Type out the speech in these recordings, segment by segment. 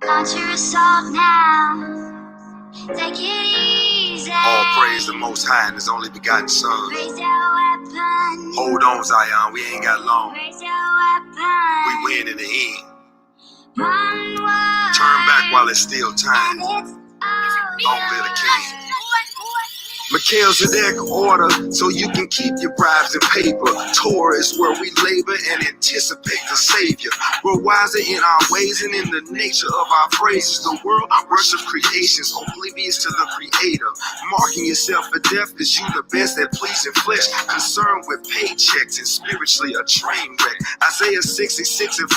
Launch your assault now. Take it easy. All praise the Most High and His only begotten Son. Raise your weapon. Hold on, Zion, we ain't got long. Raise your weapon. We win in the end. One word. Turn back while it's still time. And it's over. Long live the King. Mikhail's Zedek order, so you can keep your bribes and paper. Torah is where we labor and anticipate the Savior. We're wiser in our ways and in the nature of our praises. The world worships creations, oblivious to the Creator. Marking yourself for death is you the best at pleasing flesh, concerned with paychecks and spiritually a train wreck. Isaiah 66:4,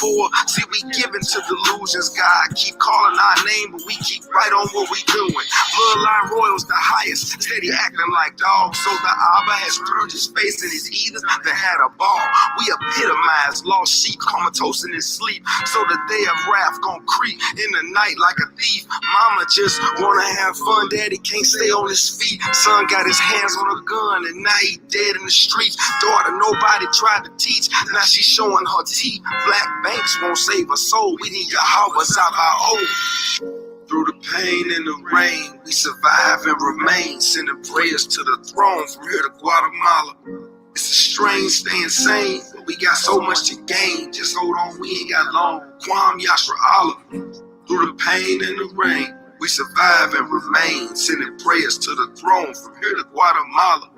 see we given to delusions. God keep calling our name, but we keep right on what we doing. Bloodline royals the highest, steady acting like dogs. So the Abba has turned his face and his eaters that had a ball. We epitomize lost sheep comatose in his sleep. So the day of wrath gon' creep in the night like a thief. Mama just wanna have fun, daddy can't stay on his feet. Son got his hands on a gun and now he dead in the streets. Daughter nobody tried to teach, now she's showing her teeth. Black banks won't save her soul, we need Yahweh Sabaoth. Through the pain and the rain, we survive and remain, sending prayers to the throne from here to Guatemala. It's a strange staying sane, but we got so much to gain. Just hold on, we ain't got long. Kwam Yashra Allah. Through the pain and the rain, we survive and remain, sending prayers to the throne from here to Guatemala.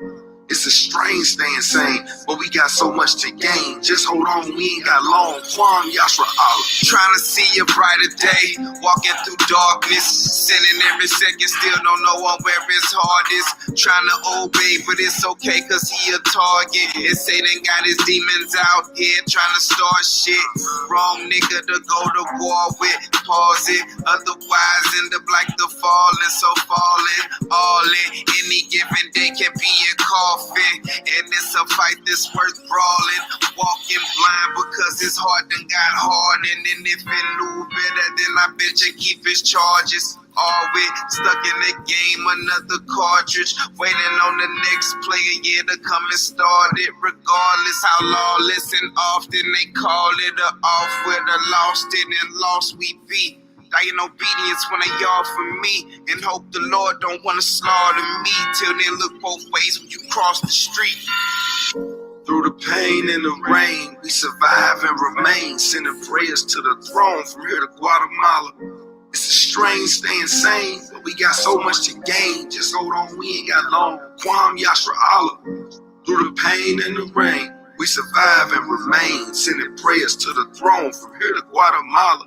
It's a strange staying sane, but we got so much to gain. Just hold on, we ain't got long. Kwam Yashra Allah. Trying to see a brighter day, walking through darkness, sinning every second, still don't know where it's hardest. Trying to obey, but it's okay cause he a target. And Satan got his demons out here trying to start shit. Wrong nigga to go to war with, pause it. Otherwise end up like the fallen, so falling, all in. Any given day can be a coffin, and it's a fight that's worth brawling. Walking blind because his heart done got hard, and then if it knew better, then I bet you keep his charges. Always stuck in the game, another cartridge, waiting on the next player, yeah, to come and start it. Regardless how lawless and often they call it a off with a lost it and lost we be. Dying obedience when they yard for me, and hope the Lord don't want to slaughter me. Till then look both ways when you cross the street. Through the pain and the rain, we survive and remain, sending prayers to the throne from here to Guatemala. It's a strange staying sane, but we got so much to gain. Just hold on, we ain't got long. Kwam Yashra Allah. Through the pain and the rain, we survive and remain, sending prayers to the throne from here to Guatemala.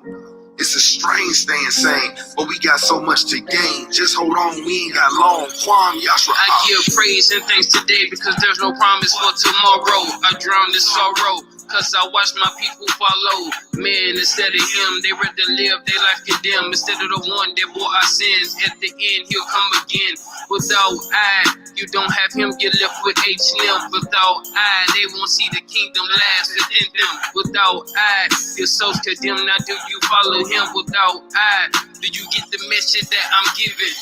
It's a strange staying sane, but we got so much to gain. Just hold on, we ain't got long. Kwam Yashra Allah. I give praise and thanks today because there's no promise for tomorrow. I drown in sorrow cause I watch my people follow. Man, instead of him, they rather live their life condemned. Instead of the one that bore our sins, at the end he'll come again. Without I, you don't have him, you're left with H-Lim. Without I, they won't see the kingdom last within them. Without I, your soul's condemned. Now do you follow him? Without I, do you get the message that I'm giving?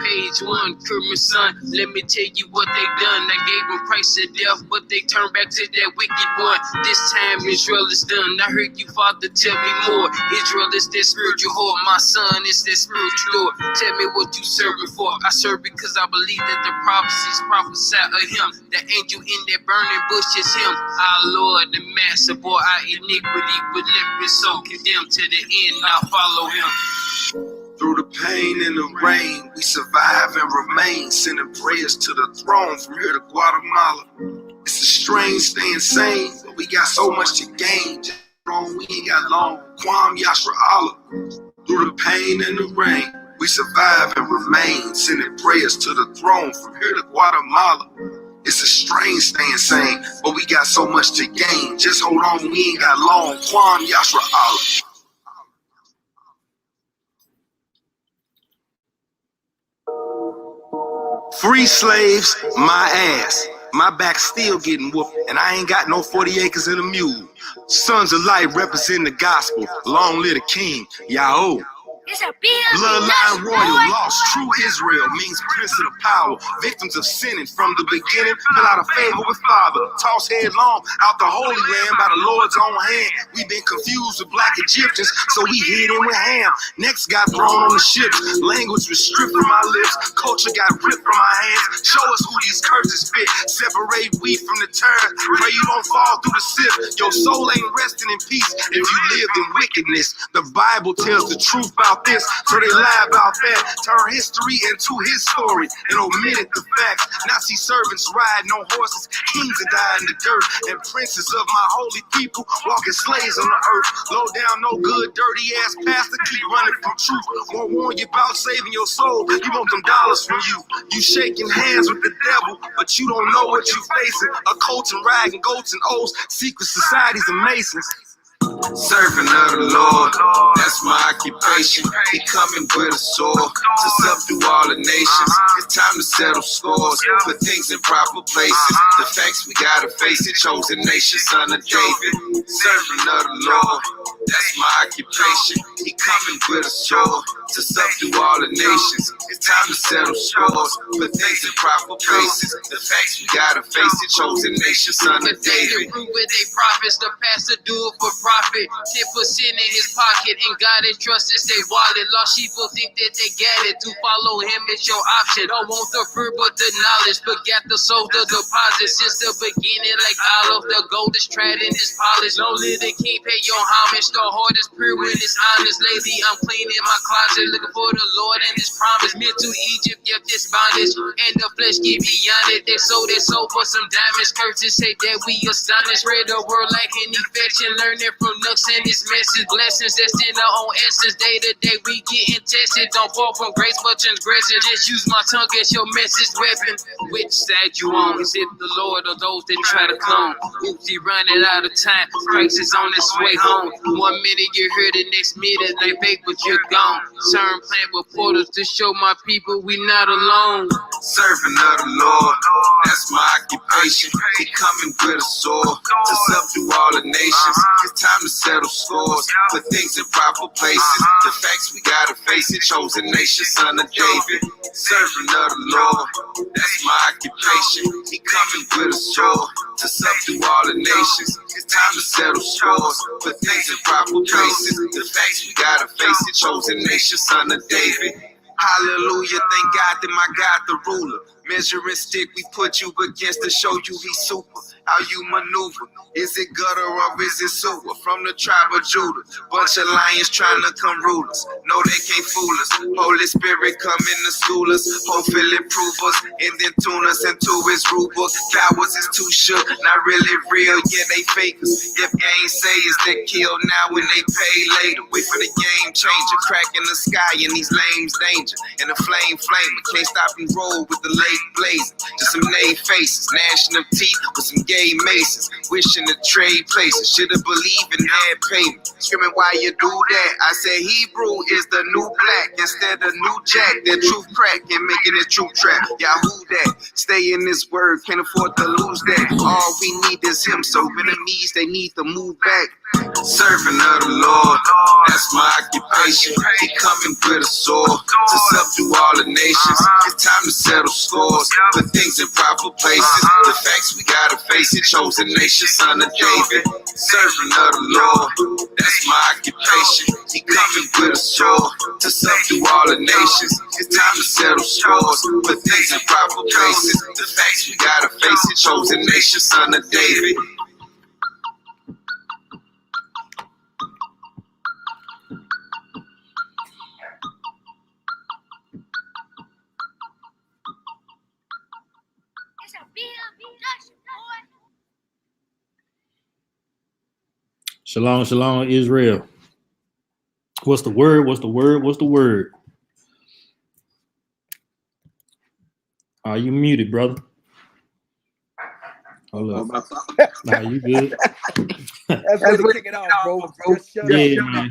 Page 1, Kermit's son, let me tell you what they done. I gave them price of death, but they turned back to that wicked one. This time Israel is done. I heard you, Father, tell me more. Israel is that spiritual whore. My son is that spiritual Lord. Tell me what you serving for. I serve because I believe that the prophecies prophesy of him. The angel in that burning bush is him. Our Lord, the master, bore our iniquity, but left me so condemned to the end. Now follow him. Through the pain and the rain, we survive and remain, sending prayers to the throne from here to Guatemala. It's a strange staying sane, but we got so much to gain. Just hold on, we ain't got long. Kwam Yashra Allah. Through the pain and the rain, we survive and remain, sending prayers to the throne from here to Guatemala. It's a strange staying sane, but we got so much to gain. Just hold on, we ain't got long. Kwam Yashra Allah. Free slaves, my ass. My back's still getting whooped, and I ain't got no 40 acres and a mule. Sons of light represent the gospel. Long live the king, Yahweh. Bloodline royal, lost, true Israel means prince of the power. Victims of sinning from the beginning, fell out of favor with Father. Tossed headlong out the Holy Land by the Lord's own hand. We've been confused with black Egyptians, so we hid in with Ham. Next got thrown on the ships. Language was stripped from our lips. Culture got ripped from our hands. Show us who these curses fit. Separate wheat from the turd. Pray you don't fall through the sift. Your soul ain't resting in peace if you lived in wickedness. The Bible tells the truth about this, so they lie about that. Turn history into his story and omitted the facts. Nazi servants ride no horses, kings that die in the dirt, and princes of my holy people walking slaves on the earth. Low down, no good, dirty ass pastor, keep running from truth. Won't warn you about saving your soul, you want them dollars from you. You shaking hands with the devil, but you don't know what you facing. A cult and riding goats and oaths, secret societies and masons. Serving of the Lord, that's my occupation. He coming with a sword to subdue all the nations. It's time to settle scores, put things in proper places. The facts we gotta face it, chosen nation, son of David. Serving of the Lord, that's my occupation. He coming with a sword to subdue all the nations. It's time to settle scores, put things in proper places. The facts we gotta face it, chosen nation, son of David. Prove with they prophets, the pastor do it for profit. 10% in his pocket, and God entrusted their wallet. Lost sheep will think that they got it. To follow him is your option. Don't want the fruit but the knowledge. Forget the soul, the deposit. Since the beginning, like olive, the gold is tried and is polished. Lonely the king pay your homage. The heart is pure when it's honest. Lately, I'm cleaning my closet, looking for the Lord and his promise. Men to Egypt, give this bondage, and the flesh get beyond it. They sold their soul for some diamonds. Curses say that we astonished. Spread the word like an infection. Learn it from nooks and his message. Blessings that's in our own essence. Day to day, we getting tested. Don't fall from grace but transgression. Just use my tongue as your message weapon. Which side you on? Is it the Lord or those that try to clone? Oops, he running out of time. Christ is on his way home. 1 minute you're here, the next minute they fake, but you're gone. CERN plan with portals to show my people we not alone. Serving of the Lord, that's my occupation. He coming with a sword to subdue all the nations. It's time to settle scores, put things in proper places. The facts we gotta face it, chosen nation, son of David. Serving of the Lord, that's my occupation. He coming with a sword to subdue all the nations. It's time to settle scores, put things in proper places. The facts we gotta face it, chosen nation, son of David. Hallelujah, thank God that my God the ruler. Measuring stick, we put you against to show you he's super. How you maneuver, is it gutter or is it sewer? From the tribe of Judah, bunch of lions trying to come rule us. No, they can't fool us. Holy Spirit come in to school us, hopefully prove us, and then tune us into his rule book. Cowards is too shook, not really real, yeah, they fake us. If game say is they kill now when they pay later. Wait for the game changer, crack in the sky and these lames danger. And the flame flamer, can't stop and roll with the late blazing. Just some name faces, gnashing of teeth with some gay maces, wishing to trade places. Should've believed and had payment. Screaming why you do that? I said Hebrew is the new black instead of new jack. That truth crack and making it truth trap. Yahoo that. Stay in this word, can't afford to lose that. All we need is him, so enemies they need to move back. Serving of the Lord, that's my occupation. He coming with a sword to subdue all the nations. It's time to settle scores, put things in proper places. The facts we gotta face it, chosen nation, son of David. Serving of the Lord, that's my occupation. He coming with a sword to subdue all the nations. It's time to settle scores, put things in proper places. The facts we gotta face it, chosen nation, son of David. Shalom, shalom, Israel. What's the word? What's the word? What's the word? Are you muted, brother? Hold up. Nah, you good? That's really kick it off, bro. Yeah, man.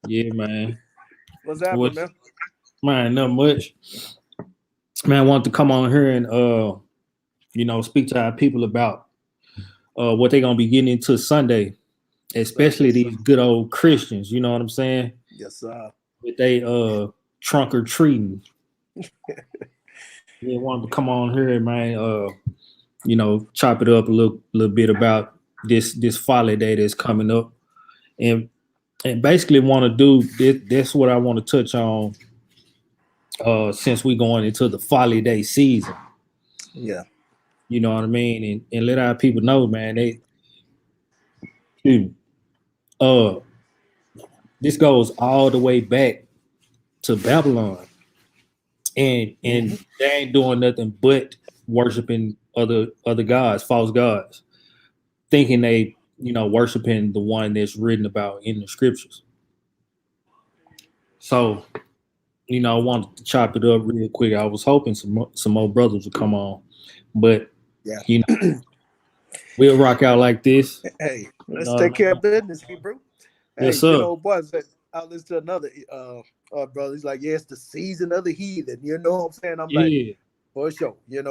Yeah, man. What's happening, man? Man, not much. Man, I wanted to come on here and speak to our people about what they're gonna be getting into Sunday, especially these good old Christians. You know what I'm saying? Yes, sir. with they trunk or treating. They wanted to come on here, man. Chop it up a little bit about this folly day that's coming up, and basically want to do this. That's what I want to touch on. Since we going into the folly day season, Yeah. you know what I mean, and let our people know, man. Dude, uh, this goes all the way back to Babylon, and they ain't doing nothing but worshiping other gods, false gods, thinking they worshiping the one that's written about in the scriptures. So I wanted to chop it up real quick. I was hoping some more brothers would come on, but Yeah. we'll rock out like this. Hey, You let's know what take I care mean? of business, Hebrew. Yes, Hey, sir. boys, I listen to another brother. He's like, yeah, it's the season of the heathen. You know what I'm saying? I'm like, Yeah, for sure, yeah.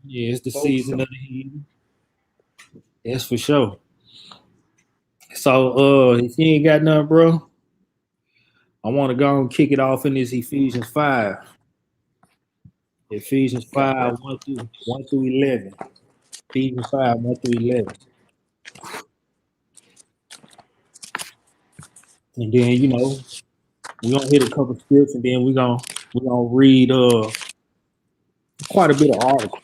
It's the for season sure. of the heathen. That's for sure. So, if you ain't got nothing, bro, I want to go and kick it off in this Ephesians 5. Ephesians God 5, bless. 1 through 11. Ephesians 5, 1 through 11. And then, we're gonna hit a couple scripts and then we're gonna read quite a bit of article.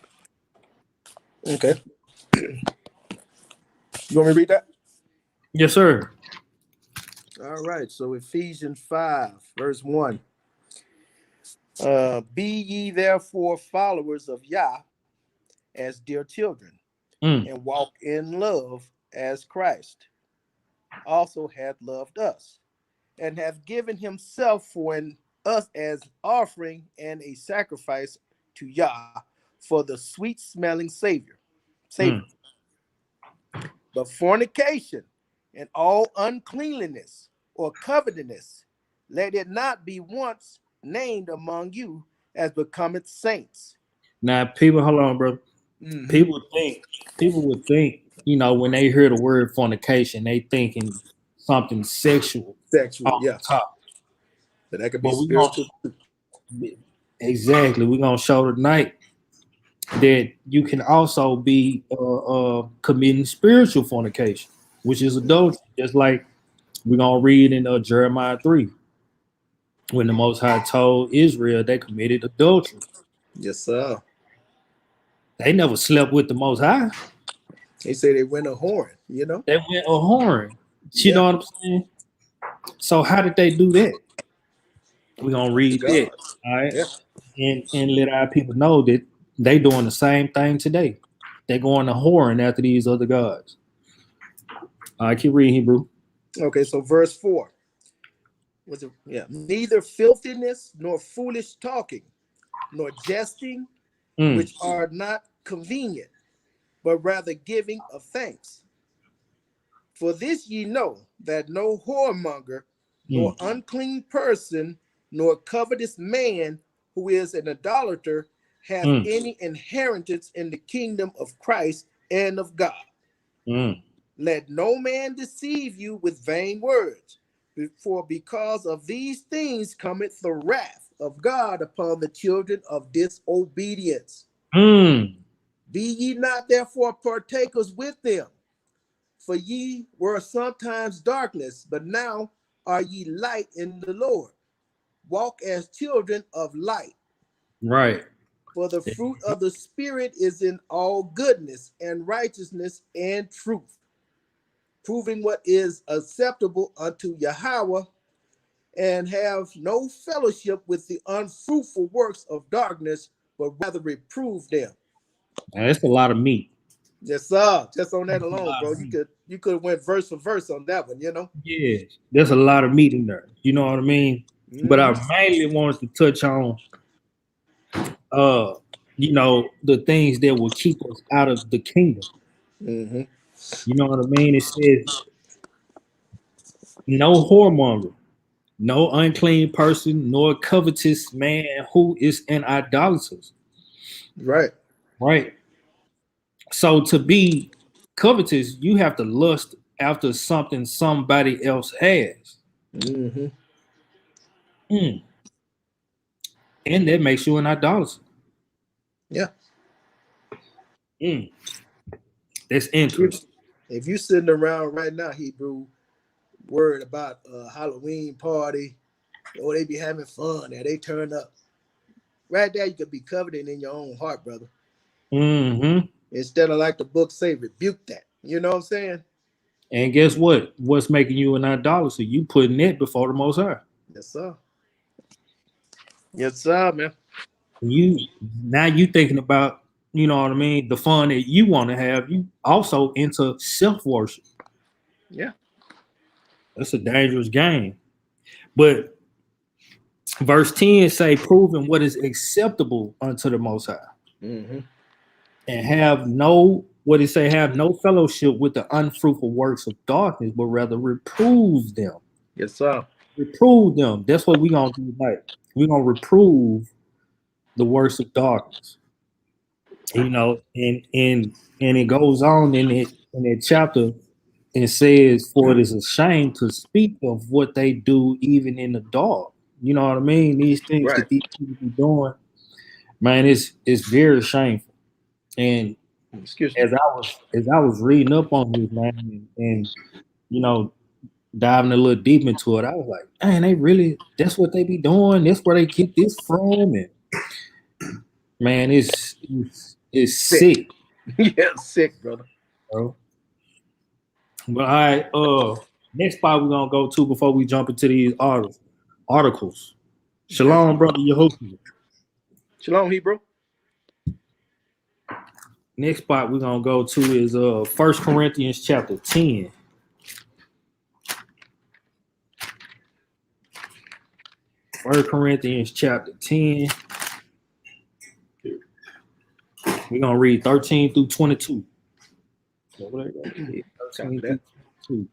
Okay. You want me to read that? Yes, sir. All right. So Ephesians 5, verse 1. Be ye therefore followers of Yah as dear children, Mm, and walk in love as Christ also hath loved us, and hath given himself for us as offering and a sacrifice to Yah for the sweet smelling savor. mm. But fornication and all uncleanliness or covetousness, let it not be once named among you as becometh saints. Now, people, hold on, bro. Mm-hmm. People would think, when they hear the word fornication, they thinking something sexual Sexual, off yeah. the top. But that could be But we gonna spiritual. exactly we're gonna show tonight that you can also be committing spiritual fornication, which is adultery. Just like we're gonna read in Jeremiah 3, when the Most High told Israel they committed adultery. Yes, sir. They never slept with the Most High. They say they went a horn. They went a whoring. You Yeah. know what I'm saying? So how did they do that? We're gonna That's read that, God. all right, Yeah. and let our people know that they doing the same thing today. They going to whoring after these other gods. I keep reading Hebrew. Okay, so verse 4. Was it? Yeah. Neither filthiness nor foolish talking, nor jesting, Mm, which are not convenient, but rather giving of thanks. For this ye know, that no whoremonger, nor mm, unclean person, nor covetous man who is an idolater hath mm, any inheritance in the kingdom of Christ and of God. mm. Let no man deceive you with vain words, for because of these things cometh the wrath of God upon the children of disobedience. Mm. Be ye not therefore partakers with them. For ye were sometimes darkness, but now are ye light in the Lord. Walk as children of light. Right. For the fruit of the Spirit is in all goodness and righteousness and truth, proving what is acceptable unto Yahweh, and have no fellowship with the unfruitful works of darkness, but rather reprove them. Now, that's a lot of meat. Yes, sir. Just on that That's a alone, lot bro. of You meat. could you could have went verse for verse on that one. Yeah, there's a lot of meat in there. You know what I mean? But I Mm-hmm. mainly wanted to touch on, uh, the things that will keep us out of the kingdom. Mm-hmm. You know what I mean? It says no whoremonger, no unclean person, nor covetous man who is an idolater. Right. Right. So to be covetous, you have to lust after something somebody else has. Mm-hmm. Mm. And that makes you an idolater. Yeah. Mm. That's If, interesting. if you sitting around right now, Hebrew, worried about a Halloween party, or they be having fun and they turn up. Right there, you could be coveting in your own heart, brother. Mm-hmm. Instead of like the book say, rebuke that. You know what I'm saying? And guess what? What's making you an idolater? You putting it before the Most High. Yes, sir. Yes, sir, man. You now you thinking about, you know what I mean, the fun that you want to have. You also into self worship. Yeah. That's a dangerous game. But verse 10 say, proving what is acceptable unto the Most High, Mm-hmm. and have no, what it say, have no fellowship with the unfruitful works of darkness, but rather reprove them. Yes, sir. Reprove them. That's what we gonna do tonight. We're gonna reprove the works of darkness. You know, and it goes on in that chapter. It says, for it is a shame to speak of what they do even in the dark. You know what I mean? These things Right. that these people be doing, man, it's very shameful. And Excuse me. as I was reading up on this, man, and you know, diving a little deep into it, I was like, man, they really, that's what they be doing. That's where they get this from. And man, it's Sick. sick, Yeah, sick, brother. bro. But all right, next spot we're gonna go to before we jump into these articles. Okay. Shalom, brother Yehoshua. Shalom, Hebrew. Next spot we're gonna go to is 1 Corinthians chapter 10. 1 Corinthians chapter 10. We're gonna read 13 through 22. So what I got here, 13 Copy through that. 22.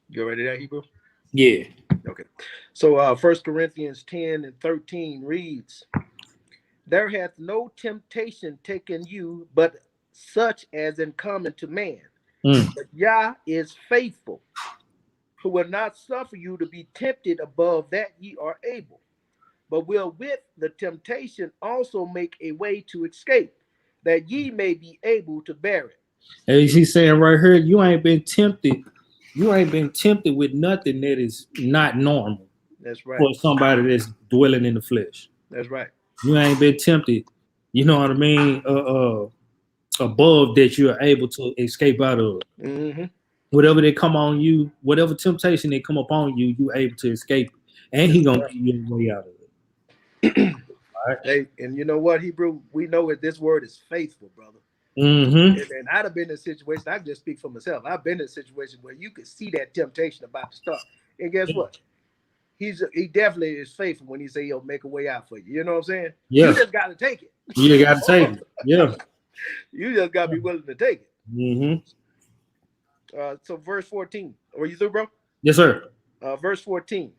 You ready there, Hebrew? Yeah. Okay. So 1 Corinthians 10 and 13 reads, there hath no temptation taken you but such as in common to man. Mm. But Yah is faithful, who will not suffer you to be tempted above that ye are able, but will with the temptation also make a way to escape, that ye may be able to bear it. As he's saying right here, you ain't been tempted. You ain't been tempted with nothing that is not normal That's right. for somebody that's dwelling in the flesh. That's right. You ain't been tempted, you know what I mean, above that you're able to escape out of. Mm-hmm. Whatever they come on you, whatever temptation they come upon you, you able to escape, and he That's gonna right. give you a way out of it. All right. Hey, and you know what, Hebrew? We know that this word is faithful, brother. Mm-hmm. And I'd have been in a situation, I can just speak for myself. I've been in a situation where you could see that temptation about to start. And guess what? He definitely is faithful when he say he'll make a way out for you. You know what I'm saying? You Yeah, just got to take it. you got to take it. Yeah. You just got to be willing to take it. Mm-hmm. So verse 14. Were you through, bro? Yes, sir. Verse 14.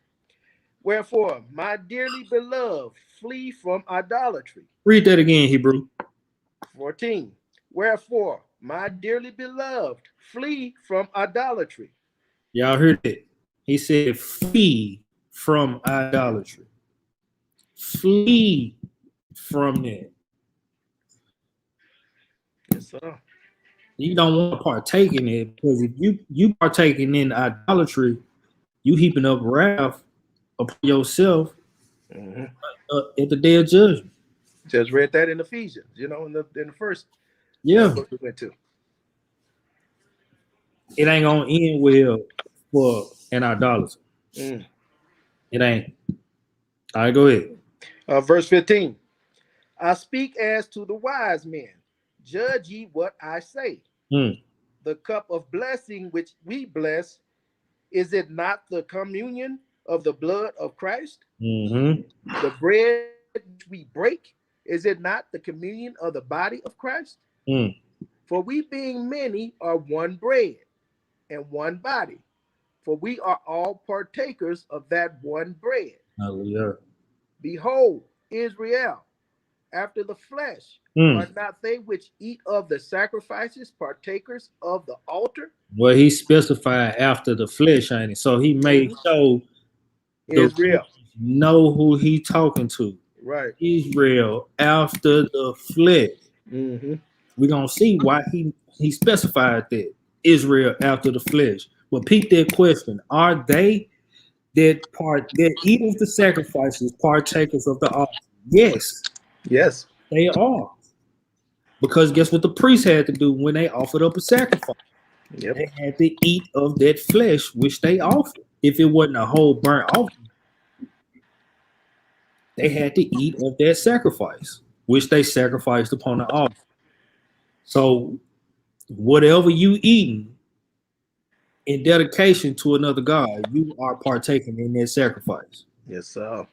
Wherefore, my dearly beloved, flee from idolatry. Read that again, Hebrew. 14. Wherefore, my dearly beloved, flee from idolatry. Y'all heard it. He said, "Flee from idolatry. Flee from that. Yes, sir. You don't want to partake in it, because if you partaking in idolatry, you heaping up wrath upon yourself Mm-hmm. at the day of judgment." Just read that in Ephesians, in the first Yeah, book we went to. it ain't gonna end well for an idolater. Mm. It ain't. All right, go ahead. Verse 15. I speak as to the wise men. Judge ye what I say. Mm. The cup of blessing which we bless, is it not the communion of the blood of Christ? Mm-hmm. The bread which we break, is it not the communion of the body of Christ? Mm. For we being many are one bread and one body, for we are all partakers of that one bread. Hallelujah. Behold, Israel, after the flesh. Mm. Are not they which eat of the sacrifices partakers of the altar? Well, he specified after the flesh, ain't it? So he made sure the Israel. know who he talking to. Right. Israel after the flesh. Mm-hmm. We're gonna see why he specified that. Israel after the flesh. But peep that question. Are they that eat of the sacrifices partakers of the altar? Yes, Yes. they are. Because guess what the priests had to do when they offered up a sacrifice? Yep. They had to eat of that flesh which they offered. If it wasn't a whole burnt offering, they had to eat of that sacrifice, which they sacrificed upon the altar. So whatever you eating in dedication to another God, you are partaking in that sacrifice. Yes, sir.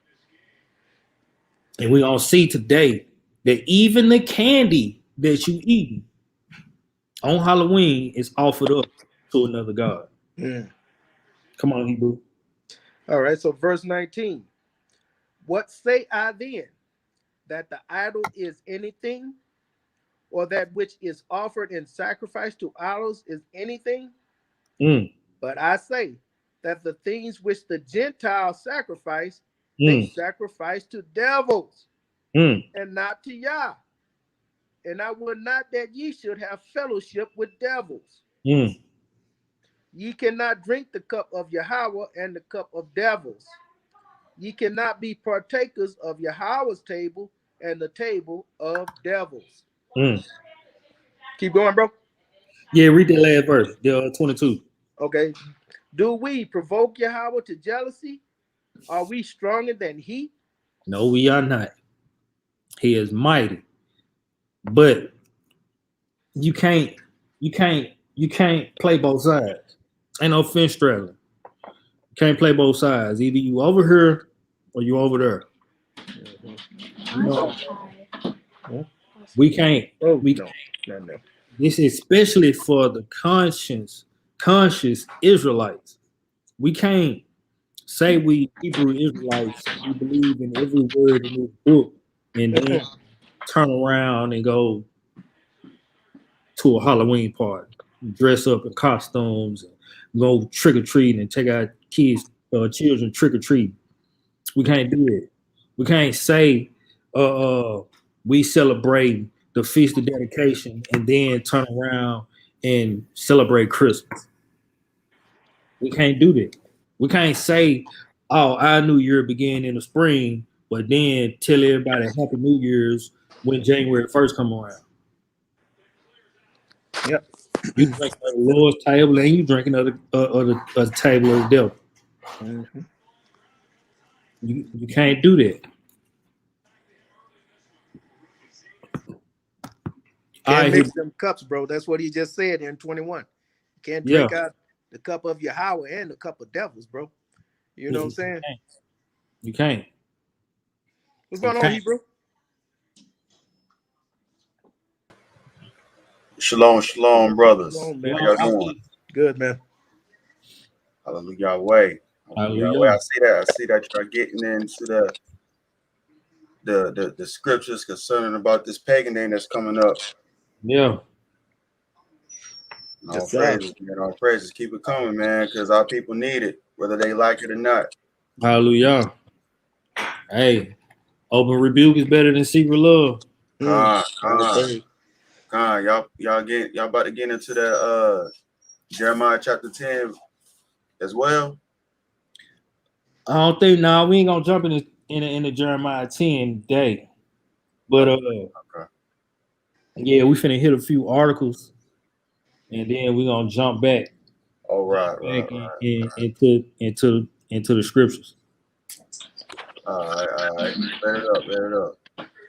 And we're gonna see today that even the candy that you eating on Halloween is offered up to another God. Mm. Come on, Hebrew. All right. So verse 19. What say I then? That the idol is anything, or that which is offered in sacrifice to idols is anything? Mm, But I say that the things which the Gentiles sacrifice, they mm, sacrifice to devils mm, and not to Yah. And I would not that ye should have fellowship with devils. mm, Ye cannot drink the cup of Yahweh and the cup of devils. Ye cannot be partakers of Yahweh's table and the table of devils. mm. Keep going, bro. Yeah, read that last verse, the 22. Okay. Do we provoke Yahweh to jealousy? Are we stronger than he? No, we are not. He is mighty. But you can't play both sides. Ain't no fence straddling. You can't play both sides. Either you over here or you over there. You know, we can't. Oh, We no. No. this is especially for the conscious Israelites. We can't say we Hebrew Israelites. We believe in every word in this book, and then turn around and go to a Halloween party, dress up in costumes, and go trick or treating, and take our children trick or treating. We can't do that. We can't say we celebrate the feast of dedication and then turn around and celebrate Christmas. We can't do that. We can't say, "Oh, our New Year began in the spring," but then tell everybody Happy New Year's when January 1st come around. Yep. You drink at the Lord's table and you drinking at the table of the devil. Mm-hmm. You can't do that. Can't mix them cups, bro. That's what he just said in 21. You can't drink out the cup of Yahweh and the cup of devils, bro. You know what I'm saying? You can't. What's going on, Hebrew? Shalom, shalom, brothers. Shalom, man. How y'all doing? Good, man. Hallelujah, way. Hallelujah. I see that y'all getting into the scriptures concerning about this pagan day that's coming up. Yeah. All praises, man. All praises. Keep it coming, man, because our people need it, whether they like it or not. Hallelujah. Hey, open rebuke is better than secret love. Y'all about to get into that Jeremiah chapter 10 as well. I don't think we ain't gonna jump in the Jeremiah 10 day. But yeah, we finna hit a few articles and then we're gonna jump back. All right. Into the scriptures. All right. Let it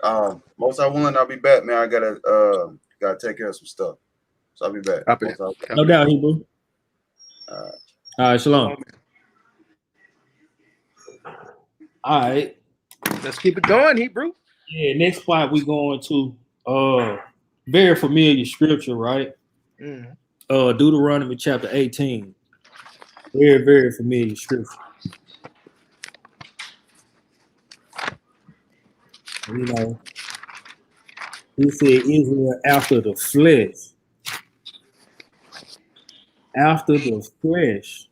up. Most I willing, I'll be back, man. I gotta take care of some stuff. So I'll be back. No doubt, Hebrew. All right, shalom. All right. Let's keep it going, Hebrew. Yeah, next spot we going to very familiar scripture, right? Mm. Deuteronomy chapter 18. Very, very familiar scripture. You know, He said Israel after the flesh. After the flesh.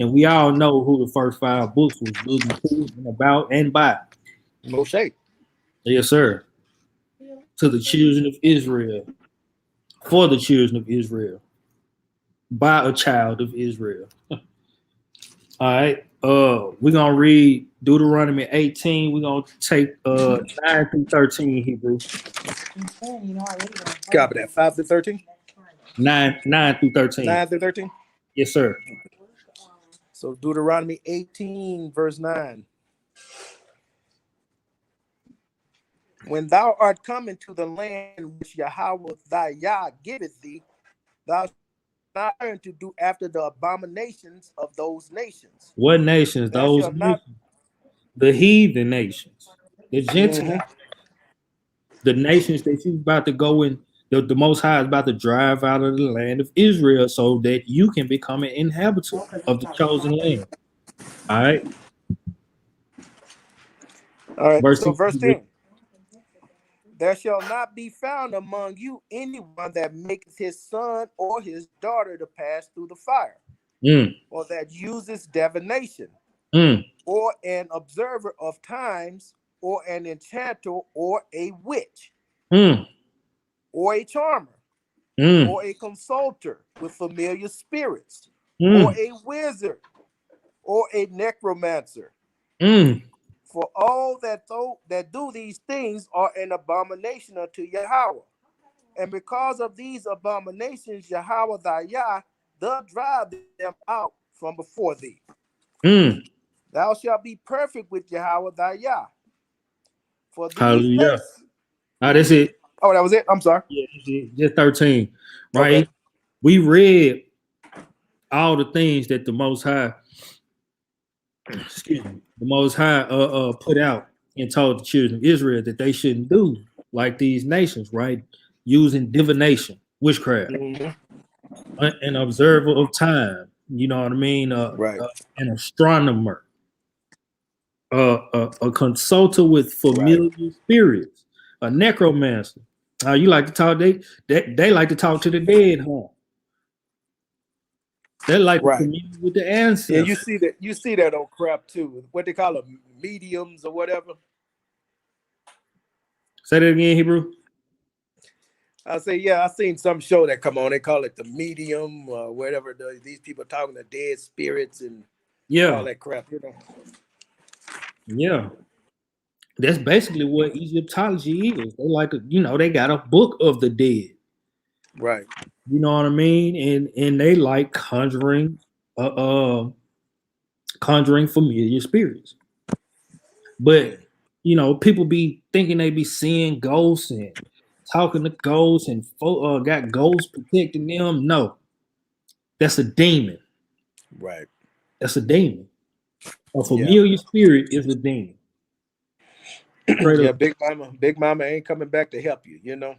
And we all know who the first 5 books was written to and about and by. Moshe. Yes, sir. To the children of Israel. For the children of Israel. By a child of Israel. All right. We're gonna read Deuteronomy 18. We're gonna take 9 through 13 Hebrew. Copy that. 5 through 13. 9 through 13. 9 through 13. Yes, sir. So Deuteronomy 18, verse 9. When thou art come into the land which Yahweh thy Yah giveth thee, thou shalt not learn to do after the abominations of those nations. What nations? Thou Those shalt not. nations. The heathen nations. The Gentiles. Mhm. The nations that you about to go in. The Most High is about to drive out of the land of Israel so that you can become an inhabitant of the chosen land. All right. All right. Verse So 6. verse 10. There shall not be found among you anyone that maketh his son or his daughter to pass through the fire, or that uses divination, or an observer of times, or an enchanter, or a witch, or a charmer, or a consulter with familiar spirits, or a wizard, or a necromancer. For all that do these things are an abomination unto Yahweh. And because of these abominations, Yahweh thy Yah doth drive them out from before thee. Thou shalt be perfect with Yahweh thy Yah. For these Hallelujah. nations. That's it. Oh, that was it? I'm sorry. Yeah, just 13. Right? Okay. We read all the things that the Most High, put out and told the children of Israel that they shouldn't do, like these nations, right? Using divination, witchcraft, an observer of time. You know what I mean? Right. An astronomer, a consultant with familiar spirits, a necromancer. You like to talk? They like to talk to the dead, huh? They like to commune with the ancestors. Yeah, you see that on crap too. What they call them, mediums or whatever. Say that again, Hebrew. I say, yeah, I seen some show that come on. They call it the medium, whatever. These people talking to dead spirits and all that crap, you know. Yeah. That's basically what Egyptology is. They like to, they got a book of the dead. Right. You know what I mean? And they like conjuring familiar spirits. But people be thinking they be seeing ghosts and talking to ghosts and got ghosts protecting them. No. That's a demon. Right. That's a demon. A familiar spirit is a demon. Yeah, Big Mama ain't coming back to help you, you know.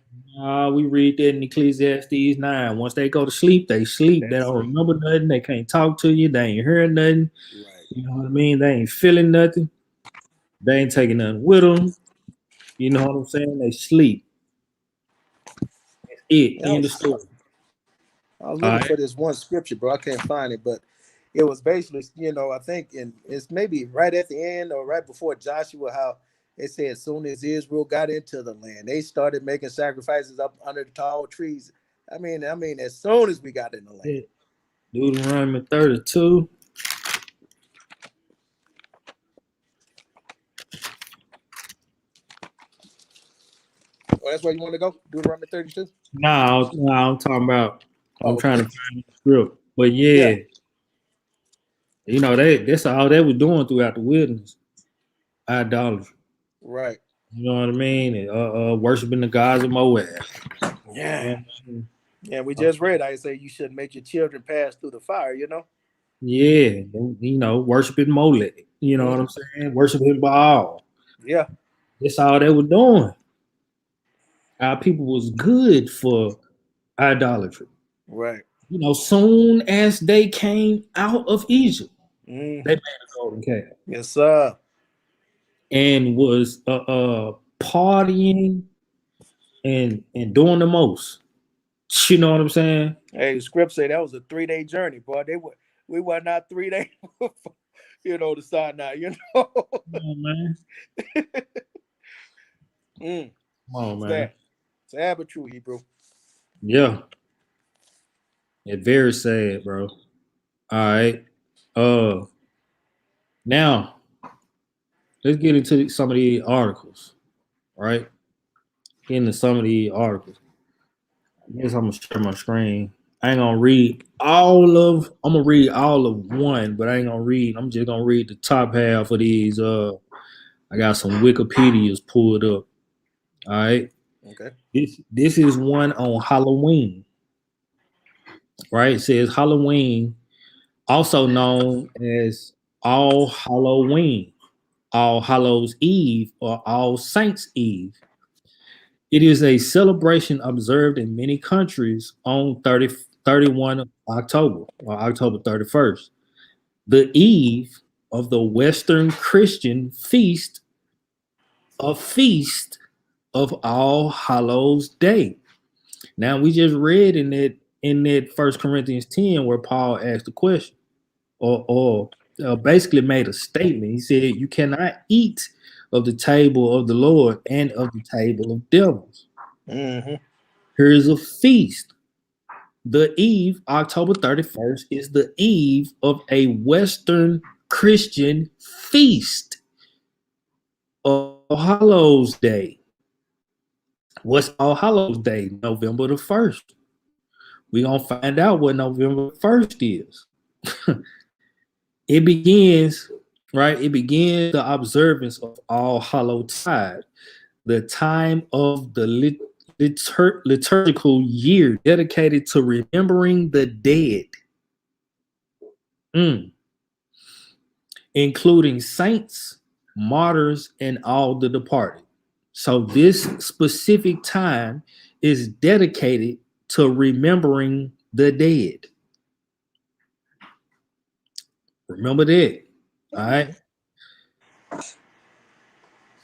We read that in Ecclesiastes 9. Once they go to sleep, they sleep. They don't remember nothing. They can't talk to you. They ain't hearing nothing. Right. You know what I mean? They ain't feeling nothing. They ain't taking nothing with them. You know what I'm saying? They sleep. That's it. End of story. I was looking for this one scripture, bro. I can't find it, but it was basically, I think it's maybe right at the end or right before Joshua, how it said as soon as Israel got into the land, they started making sacrifices up under the tall trees. I mean, as soon as we got in the land. Deuteronomy 32. Oh, that's where you want to go? Deuteronomy 32? No, I'm talking about. I'm trying to find the script. But yeah. That's all they were doing throughout the wilderness. Idolatry. Right. You know what I mean? And, worshiping the gods of Moab. Yeah. Yeah, we just read. I say you shouldn't make your children pass through the fire, you know? Yeah, worshiping Molech. You know what I'm saying? Worshiping Baal. Yeah. That's all they were doing. Our people was good for idolatry. Right. Soon as they came out of Egypt, they made a golden calf. Yes, sir. And was partying and doing the most. You know what I'm saying? Hey, the script say that was a 3-day journey, boy. We were not 3 days, to Sinai, Come on, man. Mm, Come on, man. sad. Sad but true, Hebrew. Yeah. It's very sad, bro. All right. Now let's get into some of these articles. Right? Get into some of these articles. I guess I'm gonna share my screen. I ain't gonna read all of. I'm gonna read all of one, but I ain't gonna read. I'm just gonna read the top half of these. I got some Wikipedias pulled up. All right. Okay. This is one on Halloween. Right? It says Halloween, also known as All Halloween, All Hallows Eve, or All Saints Eve. It is a celebration observed in many countries on 31 October or October 31st, the eve of the Western Christian feast, a feast of All Hallows Day. Now we just read in that 1 Corinthians 10 where Paul asked the question or basically made a statement. He said, "You cannot eat of the table of the Lord and of the table of devils." Mm-hmm. Here's a feast. The eve, October 31st, is the eve of a Western Christian feast of All Hallows Day. What's All Hallows Day? November the 1st. We're going to find out what November 1st is. It begins, right? It begins the observance of All Hallows Tide, the time of the liturgical year dedicated to remembering the dead, including saints, martyrs, and all the departed. So this specific time is dedicated to remembering the dead. Remember that. All right.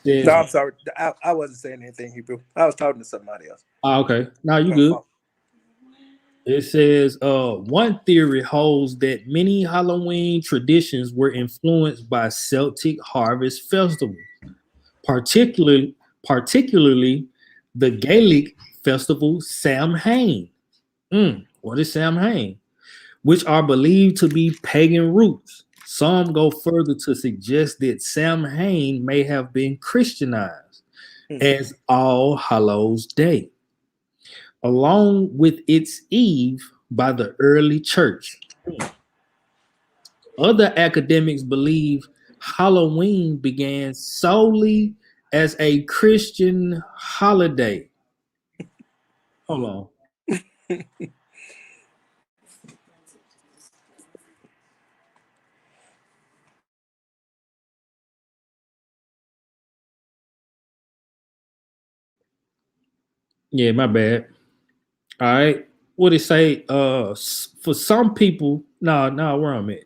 No, I'm sorry. I wasn't saying anything, Hebrew. I was talking to somebody else. Okay. Now you good. It says one theory holds that many Halloween traditions were influenced by Celtic harvest festivals, particularly the Gaelic festival Samhain. What is Samhain? Which are believed to be pagan roots. Some go further to suggest that Samhain may have been Christianized as All Hallows Day, along with its eve by the early church. Other academics believe Halloween began solely as a Christian holiday. Hold on. Yeah, my bad. All right. What it say? For some people, no, where I'm at.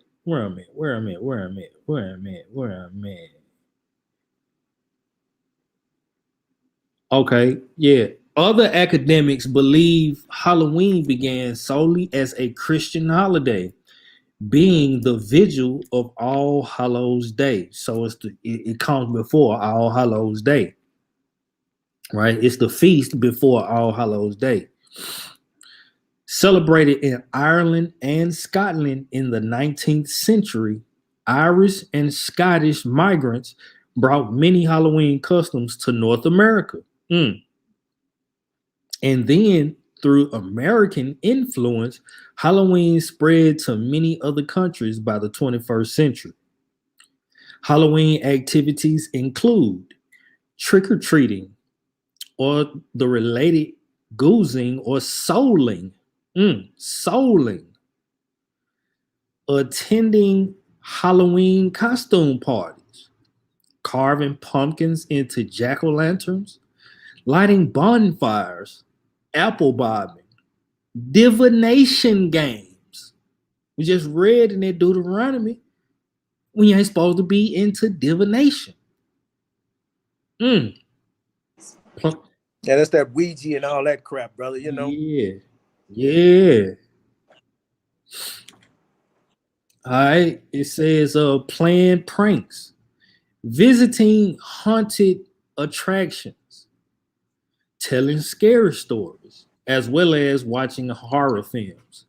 Okay, yeah. Other academics believe Halloween began solely as a Christian holiday, being the vigil of All Hallows Day. So it comes before All Hallows Day, right? It's the feast before All Hallows Day. Celebrated in Ireland and Scotland in the 19th century, Irish and Scottish migrants brought many Halloween customs to North America. And then through American influence, Halloween spread to many other countries by the 21st century. Halloween activities include trick-or-treating or the related goozing or souling, attending Halloween costume parties, carving pumpkins into jack-o'-lanterns, lighting bonfires, apple bobbing, divination games. We just read in that Deuteronomy we ain't supposed to be into divination. Yeah, that's that Ouija and all that crap, brother. You know. Yeah. All right. It says planned pranks, visiting haunted attractions, telling scary stories, as well as watching horror films.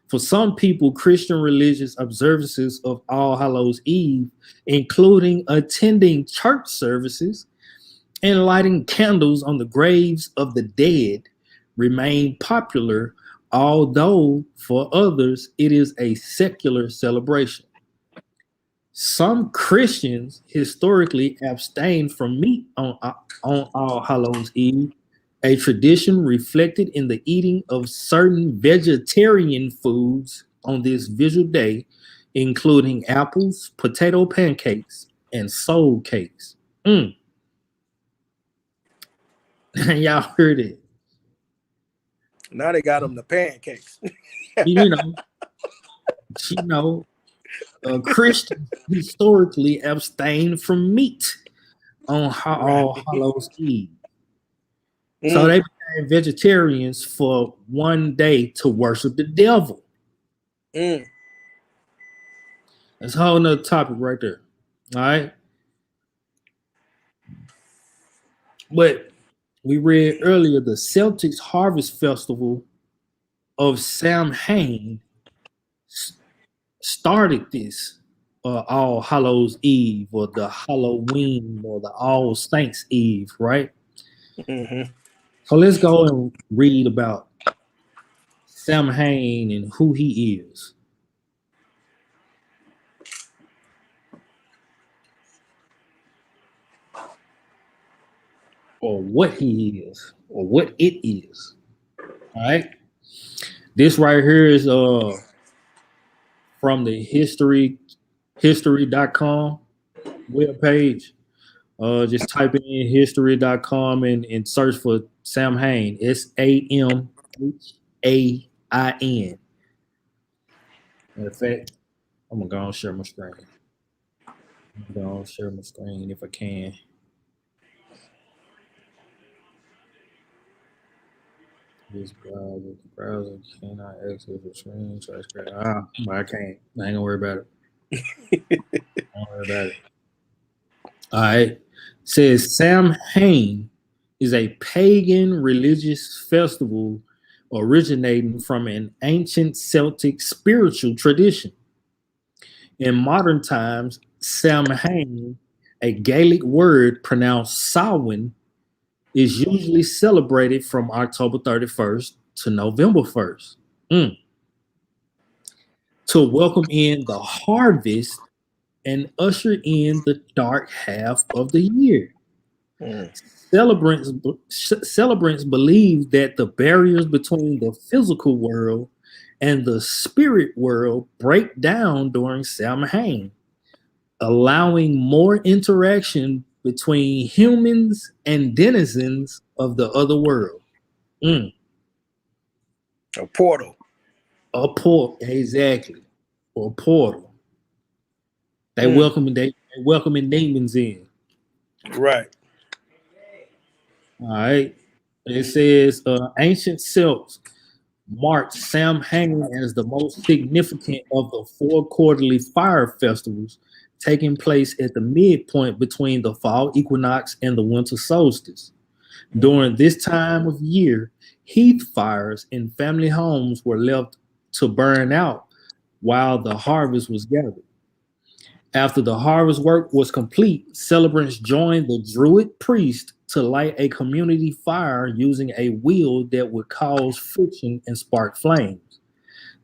For some people, Christian religious observances of All Hallows Eve, including attending church services and lighting candles on the graves of the dead, remain popular, although for others it is a secular celebration. Some Christians historically abstained from meat on All Hallows Eve, a tradition reflected in the eating of certain vegetarian foods on this visual day, including apples, potato pancakes, and soul cakes. Y'all heard it. Now they got them the pancakes. You know, Christians historically abstained from meat on All Hallows Eve. So they became vegetarians for one day to worship the devil. That's a whole nother topic right there. All right. But we read earlier the Celtics Harvest Festival of Samhain started this All Hallows Eve or the Halloween or the All Saints Eve, right? So let's go and read about Samhain and who he is. Or what he is, or what it is. All right. This right here is from the history.com webpage. Just type in history.com and search for Samhain. Samhain. Matter of fact, I'm gonna go and share my screen. If I can. This browser cannot access the screen. So but I can't. I ain't gonna worry about it. All right. It says Samhain is a pagan religious festival originating from an ancient Celtic spiritual tradition. In modern times, Samhain, a Gaelic word pronounced Samhain, is usually celebrated from October 31st to November 1st to welcome in the harvest and usher in the dark half of the year. Celebrants believe that the barriers between the physical world and the spirit world break down during Samhain, allowing more interaction between humans and denizens of the other world. A portal. Exactly. Or a portal. They welcoming demons in. Right. All right. It says ancient Celts marked Samhain as the most significant of the 4 quarterly fire festivals taking place at the midpoint between the fall equinox and the winter solstice. During this time of year, heath fires in family homes were left to burn out while the harvest was gathered. After the harvest work was complete, celebrants joined the Druid priest to light a community fire using a wheel that would cause friction and spark flames.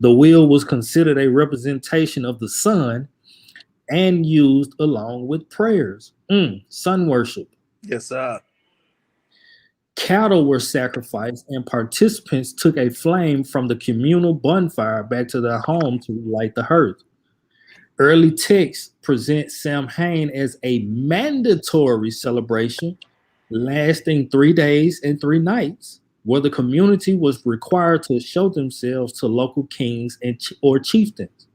The wheel was considered a representation of the sun and used along with prayers. Sun worship. Yes, sir. Cattle were sacrificed, and participants took a flame from the communal bonfire back to their home to light the hearth. Early texts present Samhain as a mandatory celebration lasting 3 days and 3 nights, where the community was required to show themselves to local kings or chieftains.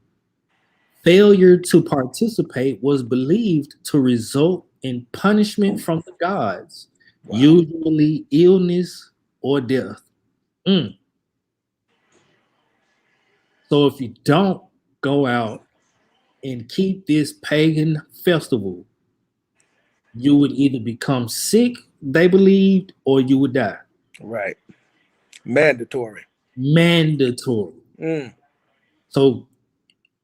Failure to participate was believed to result in punishment from the gods, usually illness or death. Mm. So if you don't go out and keep this pagan festival, you would either become sick, they believed, or you would die. Right. Mandatory. Mandatory. Mm. So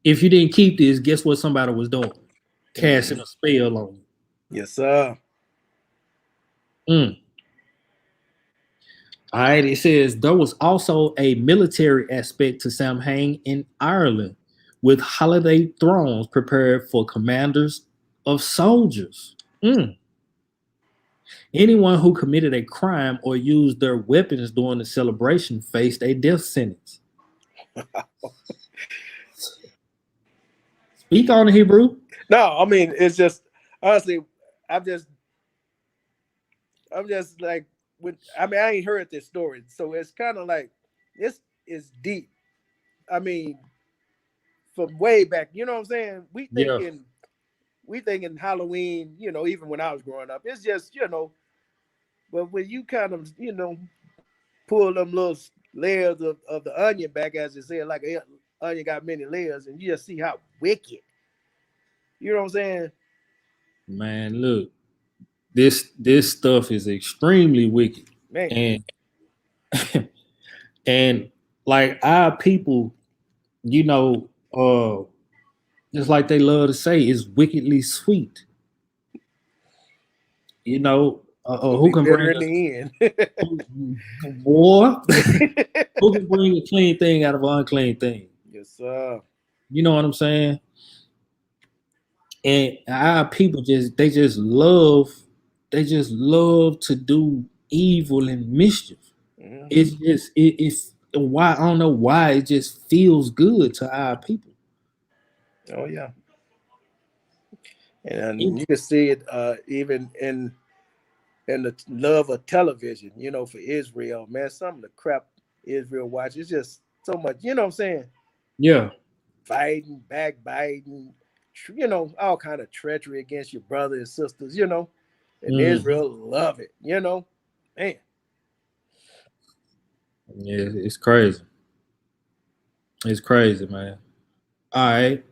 if you didn't keep this, guess what somebody was doing? Casting a spell on you. Yes, sir. Mm. All right, it says there was also a military aspect to Samhain in Ireland, with holiday thrones prepared for commanders of soldiers. Mm. Anyone who committed a crime or used their weapons during the celebration faced a death sentence. Speak on it, Hebrew. No, I mean it's just honestly, I'm just like I ain't heard this story, so it's kind of like this is deep. I mean, from way back, you know what I'm saying? Yeah. We thinking Halloween, even when I was growing up, it's just but when you kind of pull them little layers of the onion back, as you said, like an onion got many layers, and you just see how wicked. You know what I'm saying? Man, look, this stuff is extremely wicked. Man. And and like our people, just like they love to say, is wickedly sweet. Who can bring in the end? Boy, who can bring a clean thing out of an unclean thing? Yes, sir. You know what I'm saying? And our people just love to do evil and mischief. Mm-hmm. It's why I don't know why it just feels good to our people. Oh yeah. And you can see it even in the love of television, for Israel, man. Some of the crap Israel watches, it's just so much, you know what I'm saying? Yeah. Fighting, backbiting, all kind of treachery against your brothers and sisters, and Israel love it, man. Yeah, it's crazy. It's crazy, man. All right.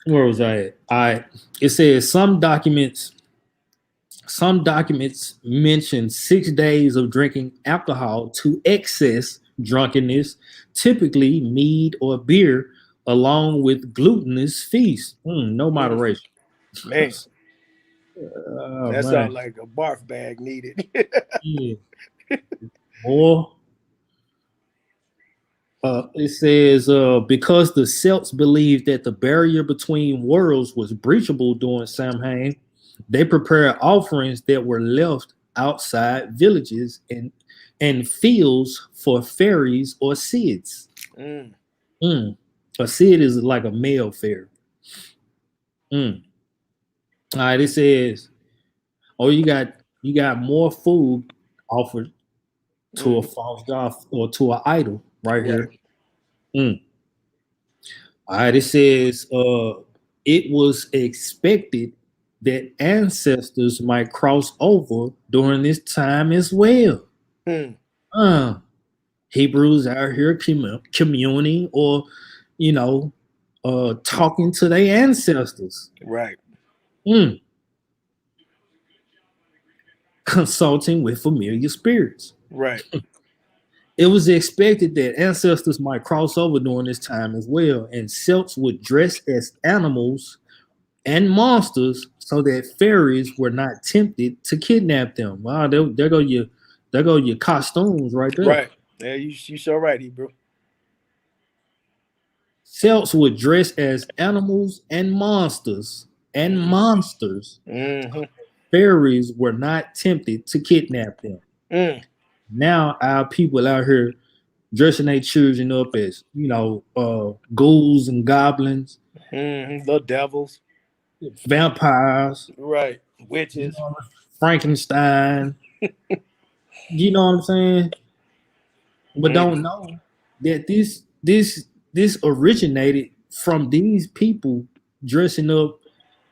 Where was I at? All right. It says some documents mention 6 days of drinking alcohol to excess drunkenness, typically mead or beer, along with glutinous feasts. No moderation. Man. That sounds like a barf bag needed. Yeah. Or it says because the Celts believed that the barrier between worlds was breachable during Samhain, they prepared offerings that were left outside villages and fields for fairies or Cids. A Cid is like a male fairy. All right, it says, you got more food offered to a false god or to an idol right here. All right, it says it was expected that ancestors might cross over during this time as well. Hebrews out here communing or, talking to their ancestors. Right. Consulting with familiar spirits. Right. It was expected that ancestors might cross over during this time as well, and Celts would dress as animals and monsters so that fairies were not tempted to kidnap them. Wow, there go your costumes right there. Right. Yeah, you sure right, Hebrew. Celts would dress as animals and monsters. Fairies were not tempted to kidnap them. Now our people out here dressing their children up as, ghouls and goblins. The devils. Vampires. Right. Witches. Frankenstein. You know what I'm saying? But don't know that this originated from these people dressing up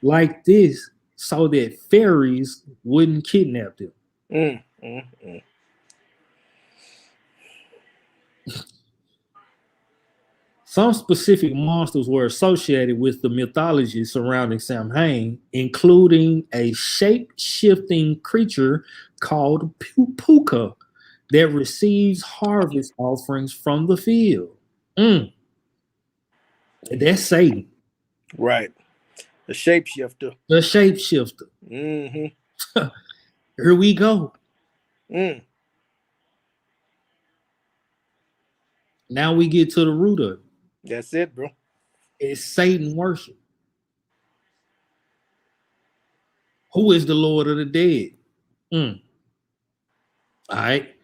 like this so that fairies wouldn't kidnap them. Mm, mm, mm. Some specific monsters were associated with the mythology surrounding Samhain, including a shape-shifting creature called Puka that receives harvest offerings from the field. Mm, that's Satan, Right. The shapeshifter. the shapeshifter. Mm-hmm. Here we go. Mm. Now we get to the root of it. That's it, bro. It's Satan worship. Who is the Lord of the dead? Mm. All right.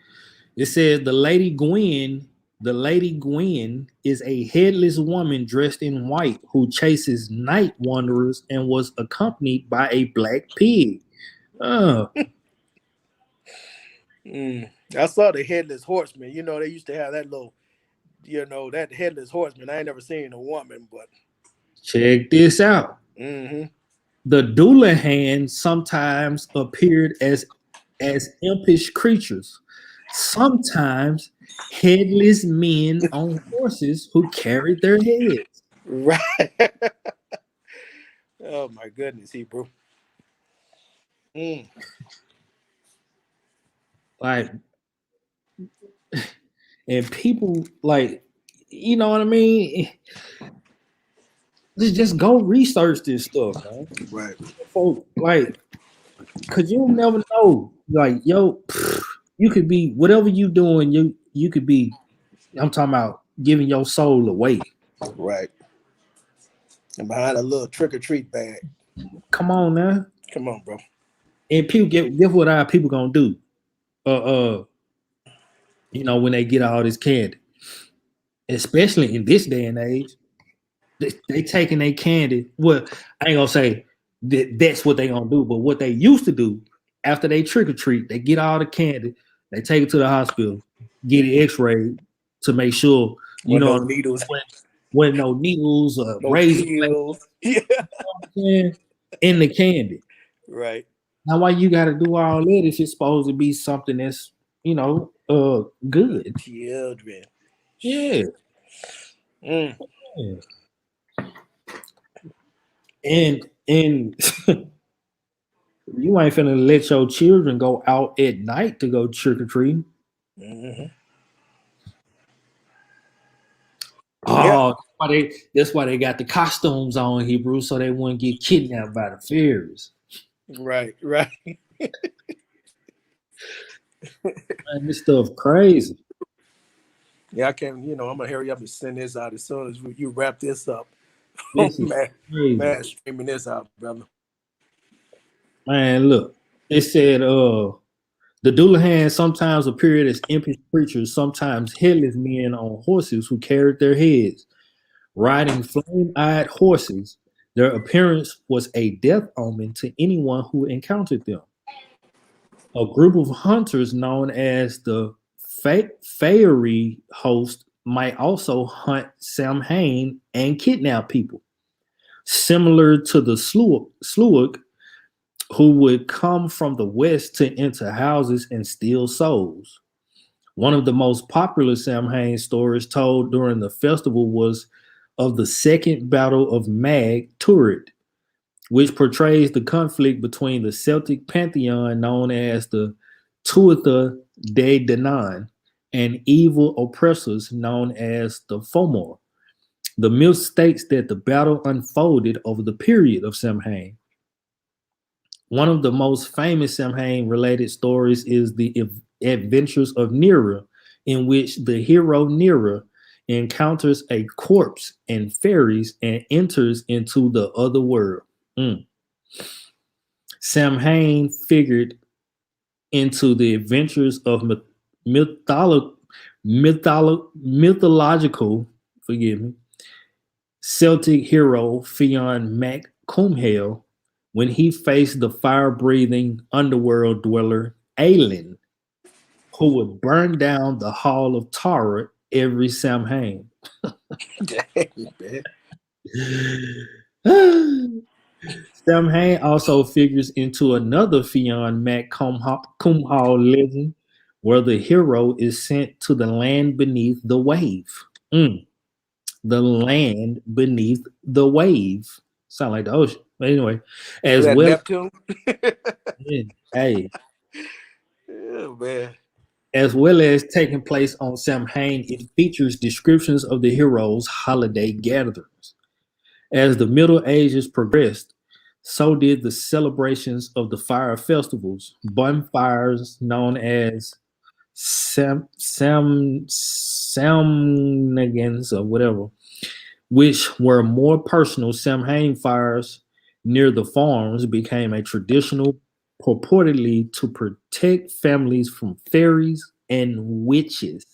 It says the Lady Gwen is a headless woman dressed in white who chases night wanderers and was accompanied by a black pig. Oh, Mm. I saw the headless horseman. You know, they used to have that little, that headless horseman. I ain't never seen a woman, but check this out. mm-hmm. The Doulahan sometimes appeared as impish creatures, sometimes headless men on horses who carried their heads. Right. Oh my goodness, Hebrew. Mm. Like, and people like, you know what I mean? Just go research this stuff, man. Right. Folk, like, cause you never know. Like, yo, you could be whatever you doing. You could be. I'm talking about giving your soul away. Right. And behind a little trick or treat bag. Come on now. Come on, bro. And people get what our people gonna do. When they get all this candy, especially in this day and age, they taking their candy. Well, I ain't gonna say that's what they gonna do, but what they used to do after they trick or treat, they get all the candy, they take it to the hospital, get it X-rayed to make sure No needles, when no needles or no razor pills. Yeah. In the candy. Right. Now, why you got to do all that if it's supposed to be something that's good? Children. Yeah. Mm. Yeah. And you ain't finna let your children go out at night to go trick or treating. Mm-hmm. Oh, that's why they got the costumes on, Hebrew, so they wouldn't get kidnapped by the fairies. Right. Man, this stuff crazy. Yeah, I can. I'm gonna hurry up and send this out as soon as you wrap this up. This man, streaming this out, brother. Man, look, it said the Doulahan sometimes appeared as impish creatures, sometimes headless men on horses who carried their heads. Riding flame-eyed horses, their appearance was a death omen to anyone who encountered them. A group of hunters known as the Fairy host might also hunt Samhain and kidnap people, similar to the Sluag, who would come from the west to enter houses and steal souls. One of the most popular Samhain stories told during the festival was of the Second Battle of Mag Tuired, which portrays the conflict between the Celtic pantheon known as the Tuatha De Danann and evil oppressors known as the Fomor. The myth states that the battle unfolded over the period of Samhain. One of the most famous Samhain-related stories is the Adventures of Nera, in which the hero Nera encounters a corpse and fairies and enters into the other world. Samhain figured into the adventures of mythological, Celtic hero Fionn Mac Cumhaill when he faced the fire-breathing underworld dweller Aelin, who would burn down the Hall of Tara every Samhain. Samhain also figures into another Fionn Mac Cumhall legend, where the hero is sent to the land beneath the wave. Mm, the land beneath the wave. Sound like the ocean. But anyway, Was as that well, Neptune? hey, Oh man. as well as taking place on Samhain, it features descriptions of the heroes' holiday gatherings. As the Middle Ages progressed, so did the celebrations of the fire festivals, bonfires known as Samnagans or whatever, which were more personal. Samhain fires near the farms became a traditional purportedly to protect families from fairies and witches.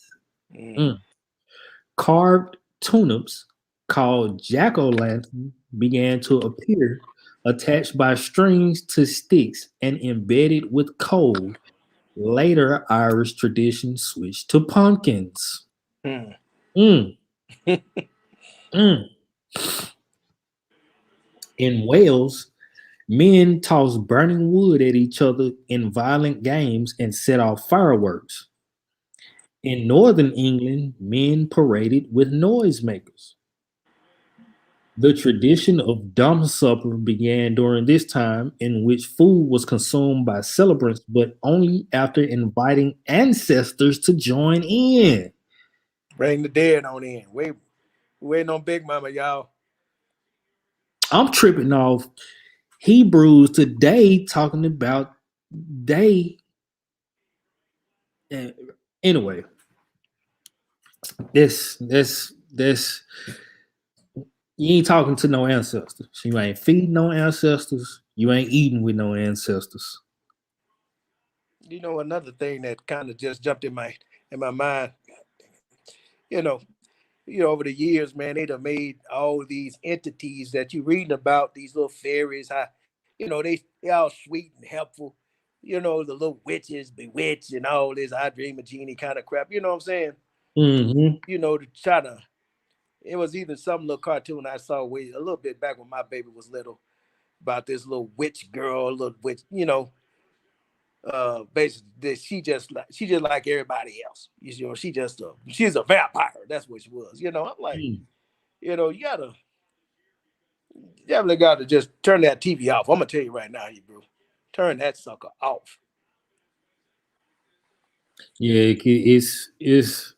Mm. Mm. Carved turnips called jack-o'-lantern began to appear, attached by strings to sticks and embedded with coal. Later, Irish tradition switched to pumpkins. Mm. Mm, mm. In Wales, men tossed burning wood at each other in violent games and set off fireworks. In northern England, men paraded with noisemakers. The tradition of dumb supper began during this time, in which food was consumed by celebrants, but only after inviting ancestors to join in. Bring the dead on in. Waiting on Big Mama, y'all. I'm tripping off Hebrews today talking about they. uh, Anyway, this you ain't talking to no ancestors. You ain't feeding no ancestors. You ain't eating with no ancestors. You know, another thing that kind of just jumped in my mind, you know, over the years, man, they'd have made all these entities that you reading about, these little fairies, how, they all sweet and helpful. The little witches, bewitched, and all this I dream a genie kind of crap. You know what I'm saying? Mm-hmm. To try to, it was even some little cartoon I saw way a little bit back when my baby was little about this little witch girl, little witch, basically she just like everybody else. She's a vampire. That's what she was. I'm like, Mm. you definitely got to just turn that TV off. I'm gonna tell you right now, you bro, turn that sucker off. Yeah, it's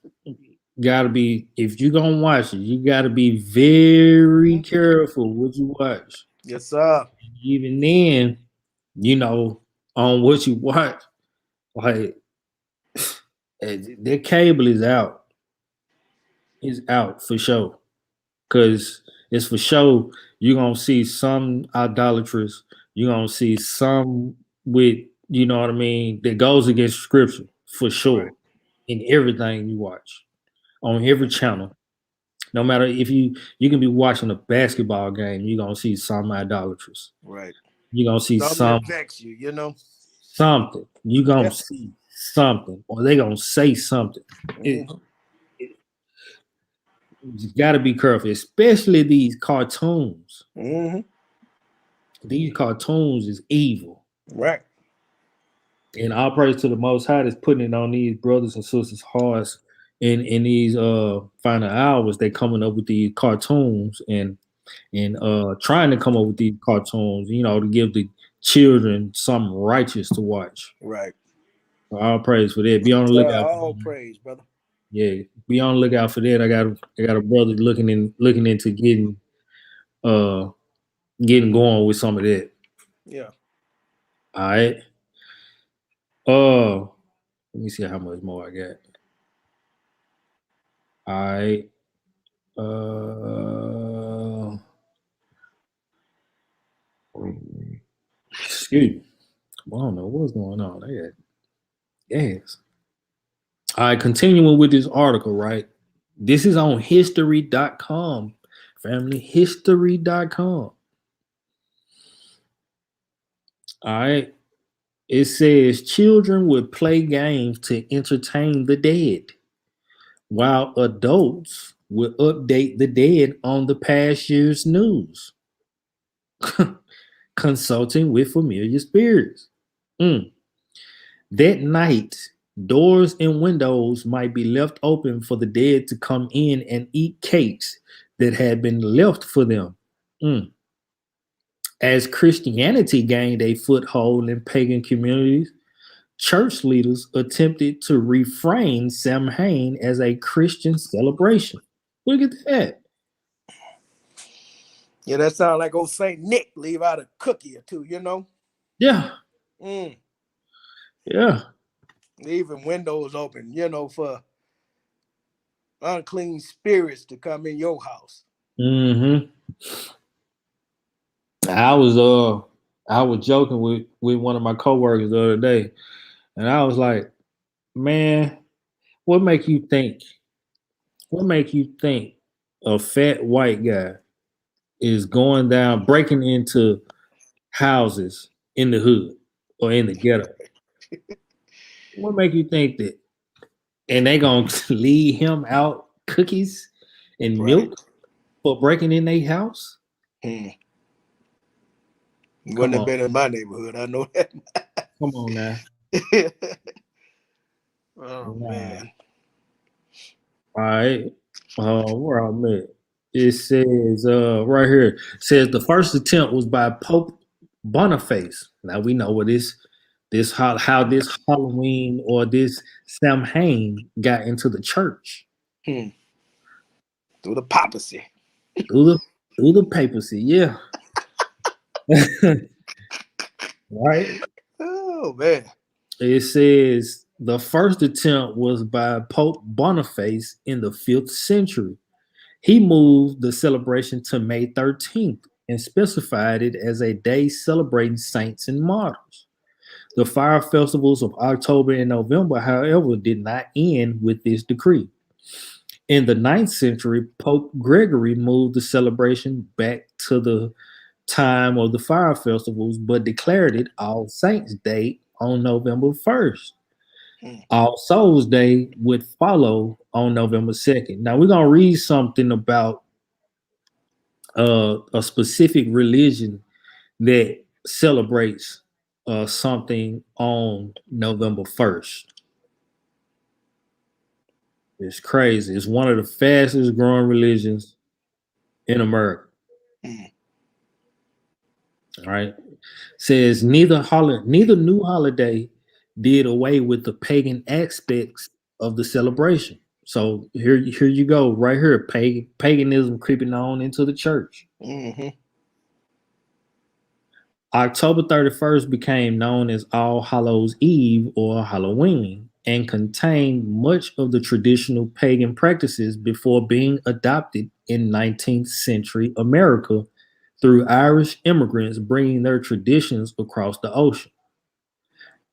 gotta be if you gonna watch it, you gotta be very Mhm. careful what you watch. Yes, sir. Even then, you know, on what you watch, like their cable is out. It's out for sure. Cause it's for sure you're gonna see some idolatrous, you're gonna see some with, you know what I mean, that goes against scripture for Right. sure in everything you watch on every channel. No matter if you can be watching a basketball game, you're gonna see some idolatrous. Right. You're gonna see Something that vex you. something. You're gonna Yeah. see something, or they gonna say something. It, Hmm. you gotta be careful, especially these cartoons. Hmm. These cartoons is evil. Right. And all praise to the Most High that's putting it on these brothers and sisters' hearts in these final hours. They coming up with these cartoons and trying to come up with these cartoons, to give the children something righteous to watch. Right. All praise for that. Be on the lookout for All that. praise, brother. Yeah, be on the lookout for that. I got a brother looking into uh getting going with some of that. Yeah. All right. Uh, let me see how much more I got. All right. Uh, excuse me. I don't know what's going on. I got gas. All right, continuing with this article, right? This is on history.com, family. History.com. All right. It says children would play games to entertain the dead, while adults would update the dead on the past year's news. consulting with familiar spirits. Mm. That night, doors and windows might be left open for the dead to come in and eat cakes that had been left for them. Mm. As Christianity gained a foothold in pagan communities, church leaders attempted to reframe Samhain as a Christian celebration. Look at that. Yeah, that sounds like old Saint Nick leave out a cookie or two, you know? Yeah, Mm. yeah. Leaving windows open, you know, for unclean spirits to come in your house. Hmm. I was I was joking with one of my coworkers the other day, and I was like, "Man, what make you think? What make you think a fat white guy is going down, breaking into houses in the hood or in the ghetto? What make you think that? And they gonna leave him out cookies and Right. milk for breaking in their house? Mm. Wouldn't Come have on, been in my neighborhood. I know that. come on now. Oh Nah. man. All right. Where I'm at. It says right here, it says the first attempt was by Pope Boniface. Now we know what this how this Halloween or this Samhain got into the church. Hmm. Through the papacy. Through the papacy, yeah. Right? Oh man. It says the first attempt was by Pope Boniface in the 5th century. He moved the celebration to May 13th and specified it as a day celebrating saints and martyrs. The fire festivals of October and November, however, did not end with this decree. In the 9th century, Pope Gregory moved the celebration back to the time of the fire festivals, but declared it All Saints' Day on November 1st. Hmm. All Souls Day would follow on November 2nd. Now, we're going to read something about a specific religion that celebrates something on November 1st. It's crazy. It's one of the fastest growing religions in America. Hmm. All right. Says neither new holiday did away with the pagan aspects of the celebration. So here you go, right here, paganism creeping on into the church. Mm-hmm. October 31st became known as All Hallows Eve or Halloween and contained much of the traditional pagan practices before being adopted in 19th century America through Irish immigrants bringing their traditions across the ocean.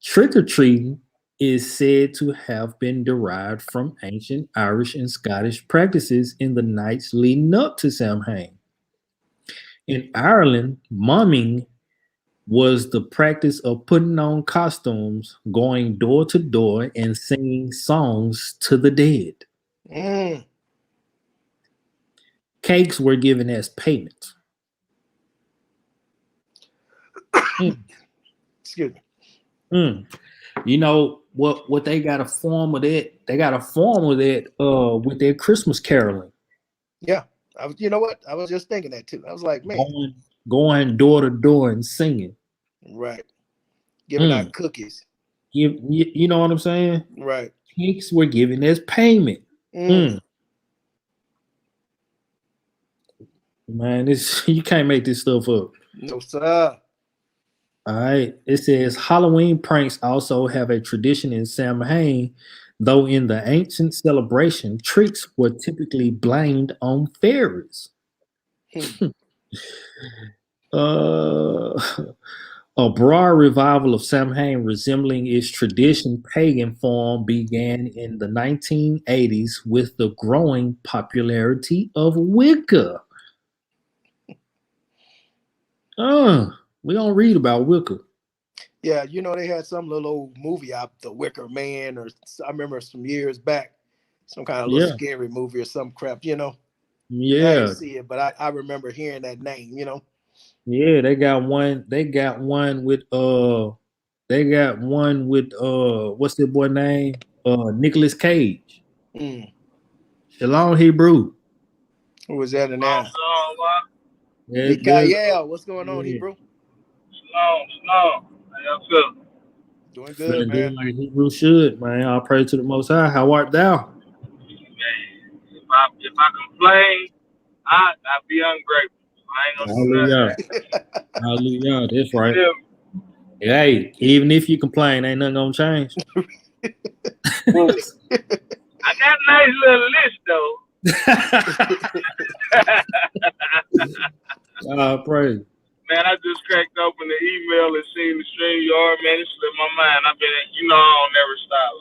Trick or treating is said to have been derived from ancient Irish and Scottish practices in the nights leading up to Samhain. In Ireland, mumming was the practice of putting on costumes, going door to door, and singing songs to the dead. Mm. Cakes were given as payment. Mm, Excuse me. mm. You know what they got a form of that? They got a form of that with their Christmas caroling. Yeah. You know what? I was just thinking that too. I was like, man, Going going door to door and singing. right. Giving Mm. out cookies. You know what I'm saying? Right. Cakes were given as payment. Mm. Mm. Man, this you can't make this stuff up. No, sir. All right. It says Halloween pranks also have a tradition in Samhain, though in the ancient celebration, tricks were typically blamed on fairies. Hmm. Uh, a broad revival of Samhain resembling its tradition pagan form began in the 1980s with the growing popularity of Wicca. We don't read about Wicca. Yeah, you know, they had some little old movie out, The Wicker Man, or I remember some years back, some kind of little Yeah, scary movie or some crap, you know. I didn't yeah, see it, but I remember hearing that name, you know. Yeah, they got one. They got one with what's that boy name? Nicolas Cage. Mm. Shalom Hebrew. Who was that in there? Yeah, Mikael, what's going on, yeah. Hebrew? Shalom. How y'all feel? Doing good, Feeling good man. like Hebrew should, man. I'll pray to the Most High. How art thou? Man, if I complain, I'd be ungrateful. I ain't gonna do Hallelujah. nothing. Hallelujah. That's right. Yeah. Hey, even if you complain, ain't nothing gonna change. I got a nice little list though. Praise. Man, I just cracked open the email and seen the stream yard, man. It slipped my mind. I've been, I don't never stop.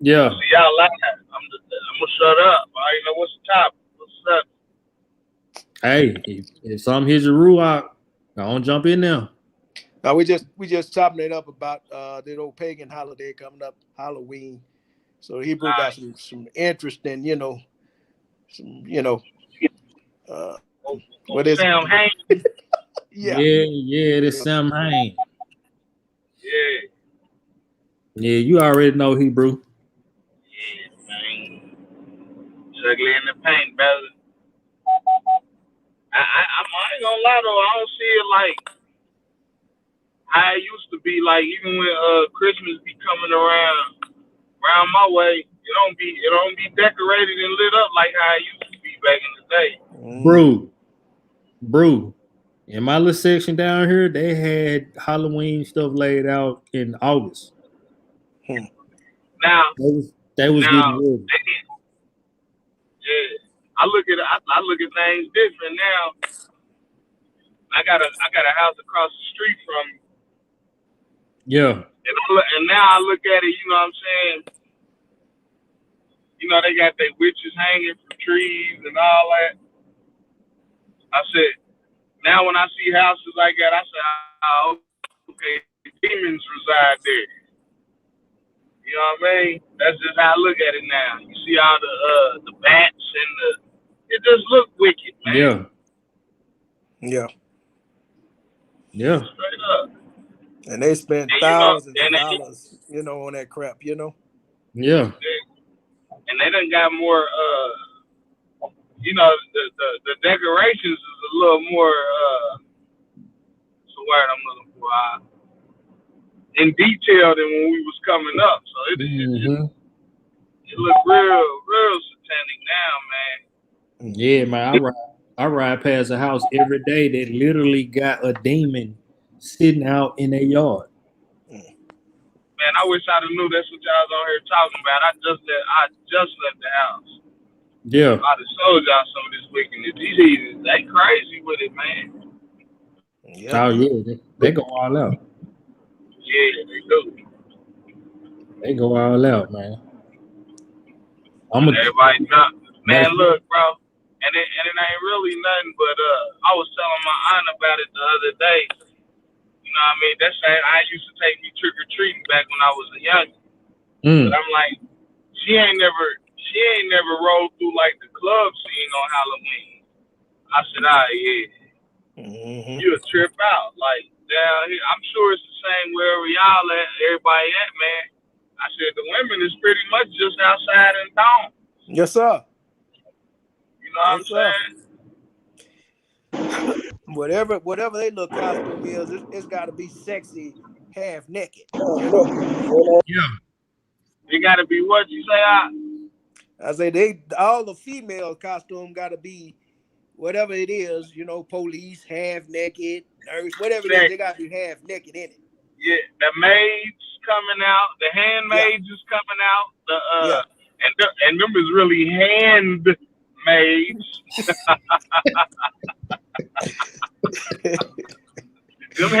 Yeah. See y'all live. I'm gonna shut up. I already know what's the topic. What's up? Hey, if something hits your ruach, don't jump in there. Now we just chopping it up about that old pagan holiday coming up, Halloween. So Hebrew got some interest in, what is Sam it? Hain. Yeah, this Sam Hain. Yeah. Yeah, you already know Hebrew. Yeah, man. Juggling in the paint, brother. I ain't gonna lie though, I don't see it like how it used to be. Like even when Christmas be coming around my way, it don't be decorated and lit up like how it used to be back in the day. Bro. In my little section down here, they had Halloween stuff laid out in August. Now They was getting ready. Yeah, I look at things different now. I got a house across the street from me. Yeah. And now I look at it, you know what I'm saying? You know, they got their witches hanging from trees and all that. I said, now when I see houses like that, I say, oh, okay, demons reside there. You know what I mean? That's just how I look at it now. You see all the bats and it just look wicked, man. Yeah. Yeah. Straight up. And they spend thousands of dollars, on that crap, Yeah. And they done got more the decorations is a little more what's the word I'm looking for? In detail than when we was coming up. So it look real satanic now, man. Yeah, man. I ride past a house every day that literally got a demon sitting out in their yard. Man, I wish I'd have knew that's what y'all was on here talking about. I just left the house. Yeah. I'd have showed y'all some of this wickedness. These they crazy with it, man. Yeah. Oh yeah, they go all out. Yeah, they do. They go all out, man. Everybody know. Man, look, bro. And it ain't really nothing but I was telling my aunt about it the other day. You know what I mean? That's I used to take me trick or treating back when I was a young. But I'm like, she ain't never rolled through like the club scene on Halloween. I said, yeah. You'll trip out. Like down here, I'm sure it's the same wherever y'all at, everybody at, man. I said the women is pretty much just outside in town. Yes, sir. You know what I'm saying? Whatever they little costume is, it's got to be sexy, half naked. Yeah. It got to be what you say. I say all the female costume got to be whatever it is, police, half naked, nurse, whatever it is, they got to be half naked in it. Yeah, the maids coming out, the handmaids is coming out. And them is really handmaids. them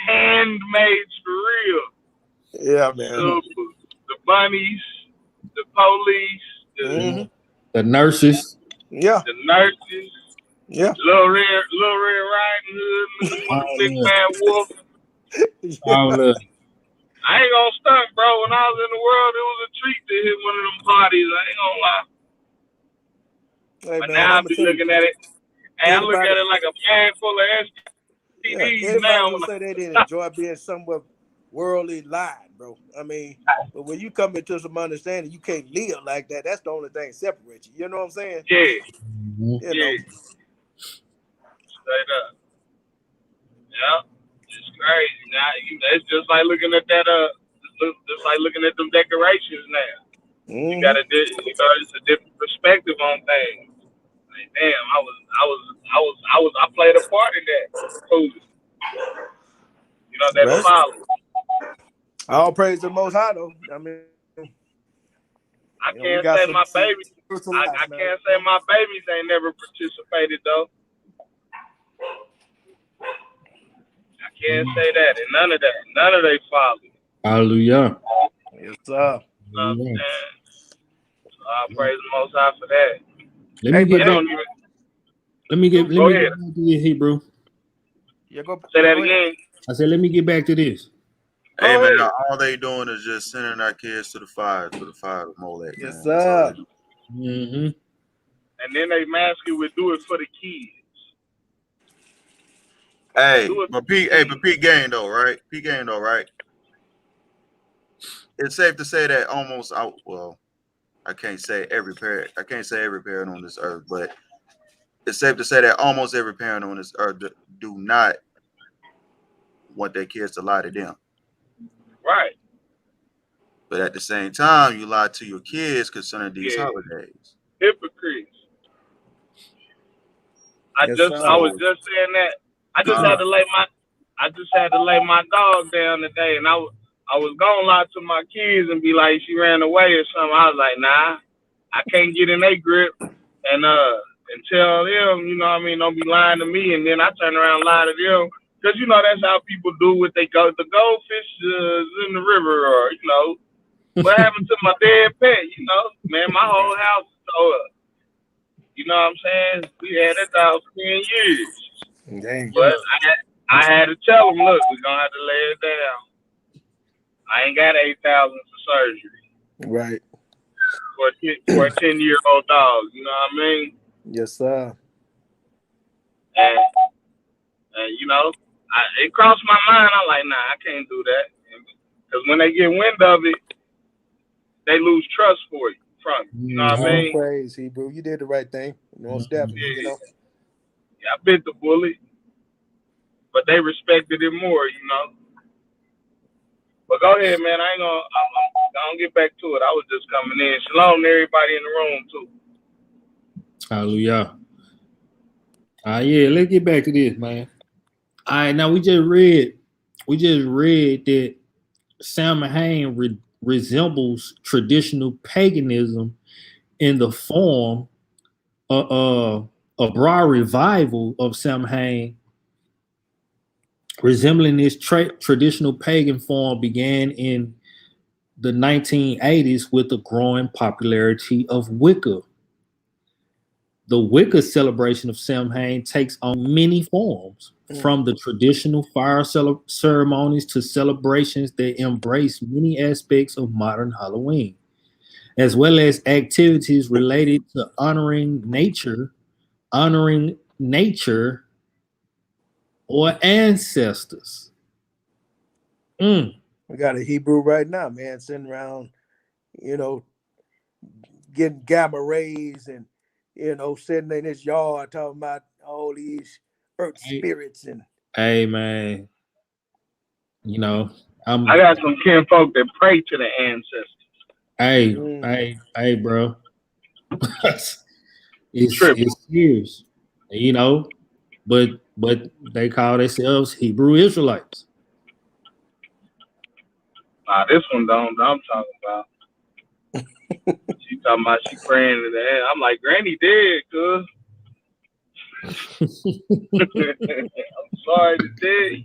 handmaids for real. Yeah, man. The bunnies, the police, the nurses. Yeah. The nurses. Yeah. Little Red Riding Hood, Big Bad Wolf. I ain't gonna stunt, bro. When I was in the world, it was a treat to hit one of them parties. I ain't gonna lie. Hey, but man, now I be looking at it, Hey, I look at anybody, it like a bag full of STDs anybody now. who say they didn't enjoy being somewhat worldly lied, bro. I mean, but when you come into some understanding, you can't live like that. That's the only thing that separates you. You know what I'm saying? Yeah, Mhm. You know. straight up. Yeah, it's crazy. Now it's just like looking at that. Just like looking at them decorations now. You got Mm-hmm. it's a different perspective on things. Like, damn, I played a part in that. Cool. You know, that Right. folly. All praise to the Most High, though. I mean, I we can't got say some my baby. spiritual I lives, man. can't say my babies ain't never participated though. I can't say that, and none of they folly. Hallelujah. Yes, sir. You know what I'm Hallelujah. saying? So I praise the Most High for that. Let Hey, me but get They back. don't even Let me get go ahead. back to this, Hebrew. Say that go ahead. again. I said, let me get back to this. Hey Go man, ahead. all they doing is just sending our kids to the fire of Molech, Yes, man. That's all they sir. do. Mm-hmm. And then they mask it with do it for the kids. Hey, Do it for but the Pete, kids. Pete Game though, right? Pete Game though, right? It's safe to say that almost out. Well, I can't say every parent. I can't say every parent on this earth, but it's safe to say that almost every parent on this earth do not want their kids to lie to them. Right. But at the same time, you lie to your kids concerning these Yeah. holidays. Hypocrites. Yes, I sir. was So, just saying that. I just had to lay my dog down today, and I was gonna lie to my kids and be like she ran away or something. I was like, nah, I can't get in their grip and tell them, you know what I mean, don't be lying to me, and then I turn around and lie to them. Cause you know that's how people do what they go. The goldfish is in the river, or you know what happened to my dead pet. You know, man, my whole house is tore up. You know what I'm saying? We had that dog 10 years. There you But go. I had to tell them, look, we're gonna have to lay it down. I ain't got 8,000 for surgery Right. for a 10-year-old dog. You know what I mean? Yes, sir. And you know, it crossed my mind. I'm like, nah, I can't do that. Because when they get wind of it, they lose trust for you from you. You know what I All mean? praise, Hebrew. You did the right thing. Most definitely, you know. Yeah, I bit the bullet, but they respected it more. You know. But go ahead, man. I'm gonna get back to it. I was just coming in. Shalom to everybody in the room too. Hallelujah. Yeah, let's get back to this, man. All right, now we just read that Samhain resembles traditional paganism in the form of a broad revival of Samhain, resembling this traditional pagan form, began in the 1980s with the growing popularity of Wicca. The Wicca celebration of Samhain takes on many forms, from the traditional fire ceremonies to celebrations that embrace many aspects of modern Halloween, as well as activities related to honoring nature or ancestors. We got a Hebrew right now, man, sitting around, you know, getting gamma rays and, you know, sitting in his yard talking about all these earth spirits and Hey man, you know, I got some kinfolk that pray to the ancestors. hey, bro. Tripping. It's serious, you know, but they call themselves Hebrew Israelites. Nah, this one don't. I'm talking about. She talking about she praying to the end. I'm like, Granny dead, cuz. I'm sorry to dead.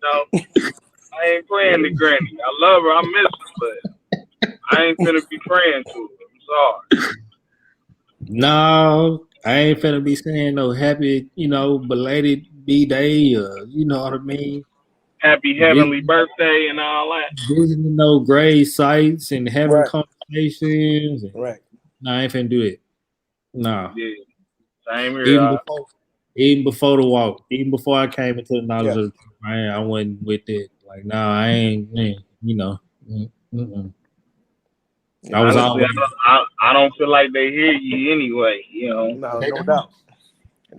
No, I ain't praying to Granny. I love her. I miss her, but I ain't finna be praying to her. I'm sorry. No, I ain't finna be saying no happy, belated B-Day, you know what I mean? Happy heavenly birthday and all that. Visiting no grave sites and having right, conversations. right. No, I ain't finna do it. No. Yeah. Same here. Even before the walk, even before I came into the knowledge Yeah. of the truth, I went with it. Like, nah, I ain't, you know. Mm-mm. I was Honestly, always I don't feel like they hear you anyway. You know. No, they no don't. doubt.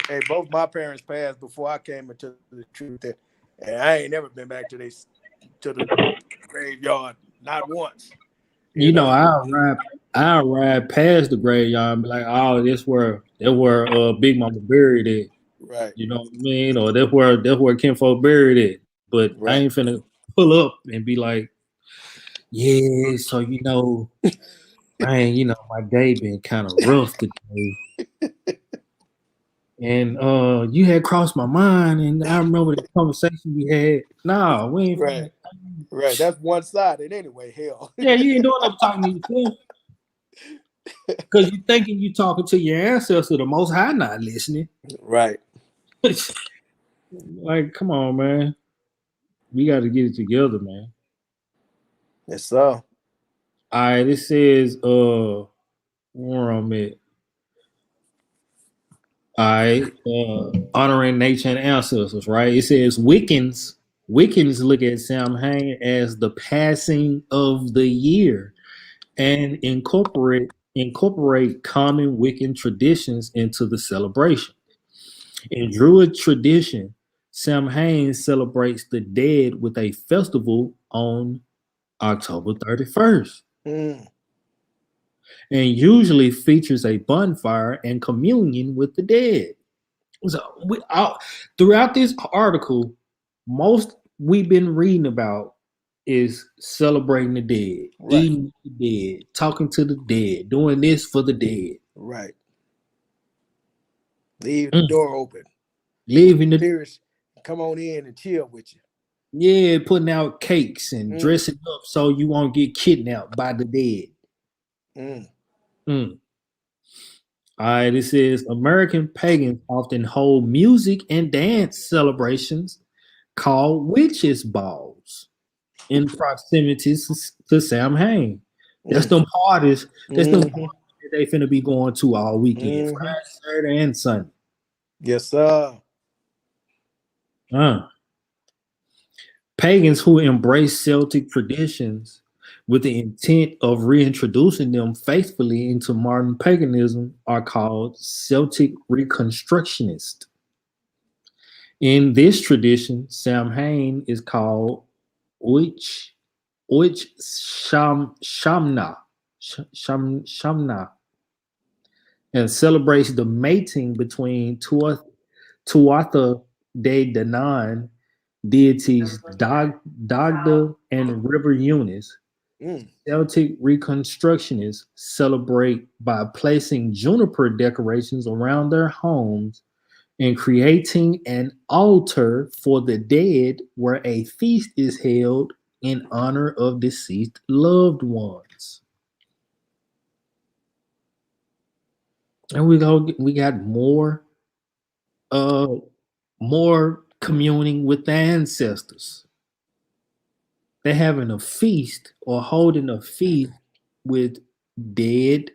Hey, both my parents passed before I came into the truth, and I ain't never been back to the graveyard, not once. You You know, know. I ride past the graveyard and be like, oh, that where Big Mama buried it. Right. You know what I mean? Or that's where kinfolk buried it. But I Right. ain't finna pull up and be like, yeah, so man, my day been kind of rough today. And you had crossed my mind, and I remember the conversation we had. No, we ain't Right. finna. Right. That's one sided anyway. Hell. Yeah, you ain't doing no talking to yourself. Because you thinking you talking to your ancestor, the most high not listening. Right. Like, come on, man. We got to get it together, man. Yes, sir. All right, it says, where I'm at. All right, honoring nature and ancestors, right? It says Wiccans look at Samhain as the passing of the year and incorporate common Wiccan traditions into the celebration. In Druid tradition, Samhain celebrates the dead with a festival on October 31st Mm. and usually features a bonfire and communion with the dead. So throughout this article, most we've been reading about is celebrating the dead, Right. eating the dead, talking to the dead, doing this for the dead. Right. Leave the Mm. door open. Leaving the Spirits come on in and chill with you. Yeah, putting out cakes and dressing up so you won't get kidnapped by the dead. Mm. Mm. All right, it says American pagans often hold music and dance celebrations called witches' balls in proximity to Samhain. That's Mm. them parties. That's them Mm-hmm. parties that they finna be going to all weekend, Mm-hmm. Friday, Saturday, and Sunday. Yes, sir. Pagans who embrace Celtic traditions with the intent of reintroducing them faithfully into modern paganism are called Celtic Reconstructionists. In this tradition, Samhain is called Uich Shamna and celebrates the mating between Tuatha De Danann deities Dagda and River Eunice. Mm. Celtic Reconstructionists celebrate by placing juniper decorations around their homes and creating an altar for the dead where a feast is held in honor of deceased loved ones. And we got uh more communing with the ancestors. They're having a feast or holding a feast with dead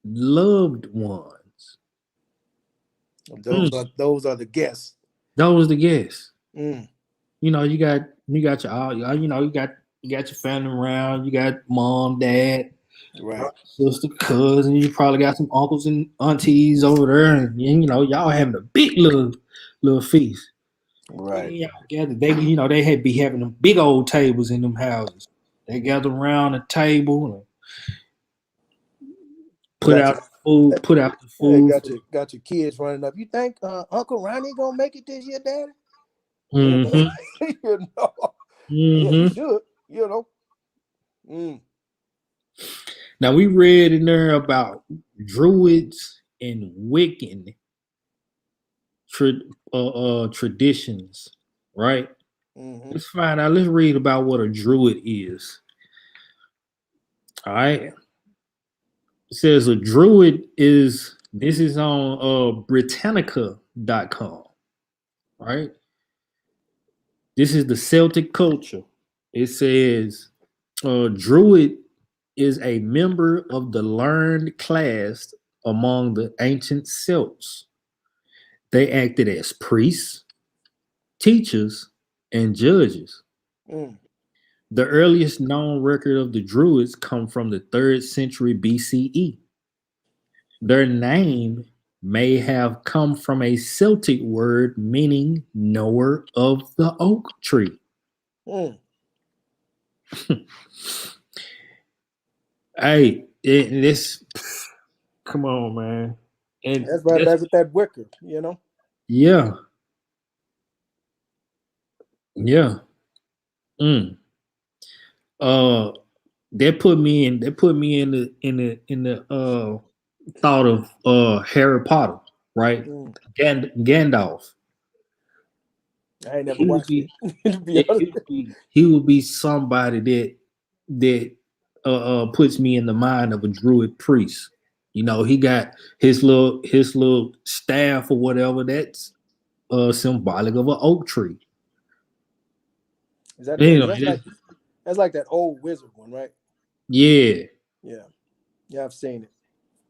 loved ones. Those are the guests. Those the guests. Mm. You got you got your family around. You got mom, dad, Right. sister, cousin. You probably got some uncles and aunties over there, and y'all having a big little feast. Right. Yeah, gather. They had be having them big old tables in them houses. They gather around the table and put Got out your, food. Put out the hey, food. got your kids running up. You think Uncle Ronnie gonna make it this year, Daddy? You know, Mm-hmm. you know. Yeah, he Mm-hmm. should. You know. Mm. Now we read in there about Druids and Wiccan traditions, right? Mm-hmm. Let's find out. Let's read about what a Druid is. All right. It says a Druid is this is on Britannica.com, right? This is the Celtic culture. It says Druid is a member of the learned class among the ancient Celts. They acted as priests, teachers, and judges. Mm. The earliest known record of the Druids come from the 3rd century BCE. Their name may have come from a Celtic word meaning knower of the oak tree. Mm. Hey, this come on, man. And That's right that's back with that wicker, you know. yeah, yeah. Mm. Uh that put me in the thought of Harry Potter, right? Mm. Gandalf. I ain't never He would watched be it. To be yeah, honest. he would be somebody that puts me in the mind of a druid priest. You know, he got his little staff or whatever that's symbolic of an oak tree. Is that You know, that's like that old wizard one, right? yeah, Yeah. Yeah, I've seen it.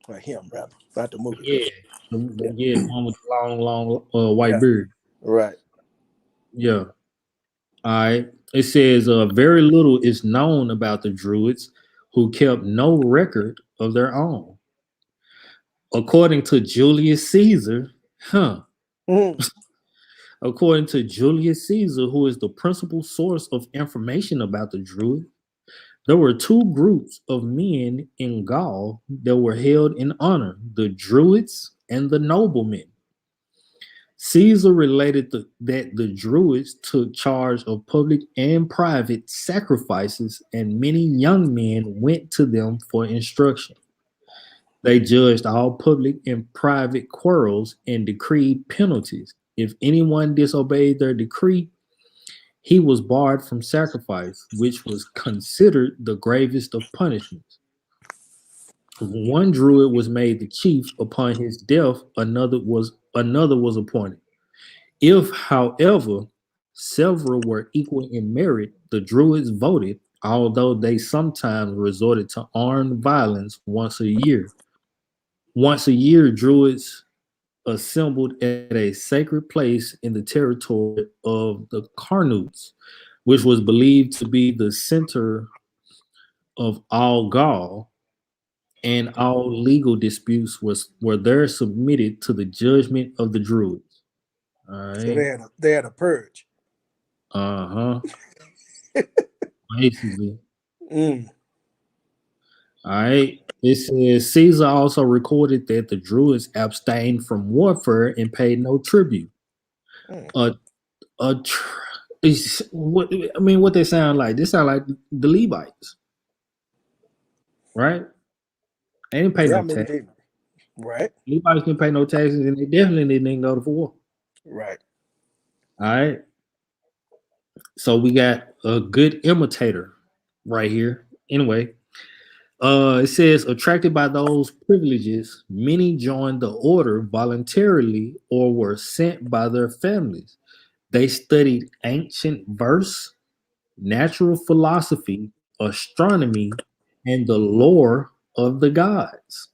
Or him rather. Not the movie, but yeah, yeah. yeah, the one with the long white Yeah. beard. Right. Yeah. All right. It says very little is known about the Druids who kept no record of their own. According to Julius Caesar, huh? Mm. According to Julius Caesar, who is the principal source of information about the Druid, there were two groups of men in Gaul that were held in honor, the Druids and the noblemen. Caesar related that the Druids took charge of public and private sacrifices, and many young men went to them for instruction. They judged all public and private quarrels and decreed penalties. If anyone disobeyed their decree, he was barred from sacrifice, which was considered the gravest of punishments. One druid was made the chief. Upon his death, another was appointed. If, however, several were equal in merit, the Druids voted, although they sometimes resorted to armed violence once a year. Once a year, Druids assembled at a sacred place in the territory of the Carnutes, which was believed to be the center of all Gaul, and all legal disputes were there submitted to the judgment of the Druids. All So right. they had a purge. Uh-huh. Basically. Mm. All right. It says Caesar also recorded that the Druids abstained from warfare and paid no tribute. Mm. A what I mean, what they sound like? They sound like the Levites, right? They didn't pay Yeah, no I mean tax. they right. Levites didn't pay no taxes, and they definitely didn't go to war. Right. All right. So we got a good imitator right here. Anyway, it says attracted by those privileges, many joined the order voluntarily or were sent by their families. They studied ancient verse, natural philosophy, astronomy, and the lore of the gods.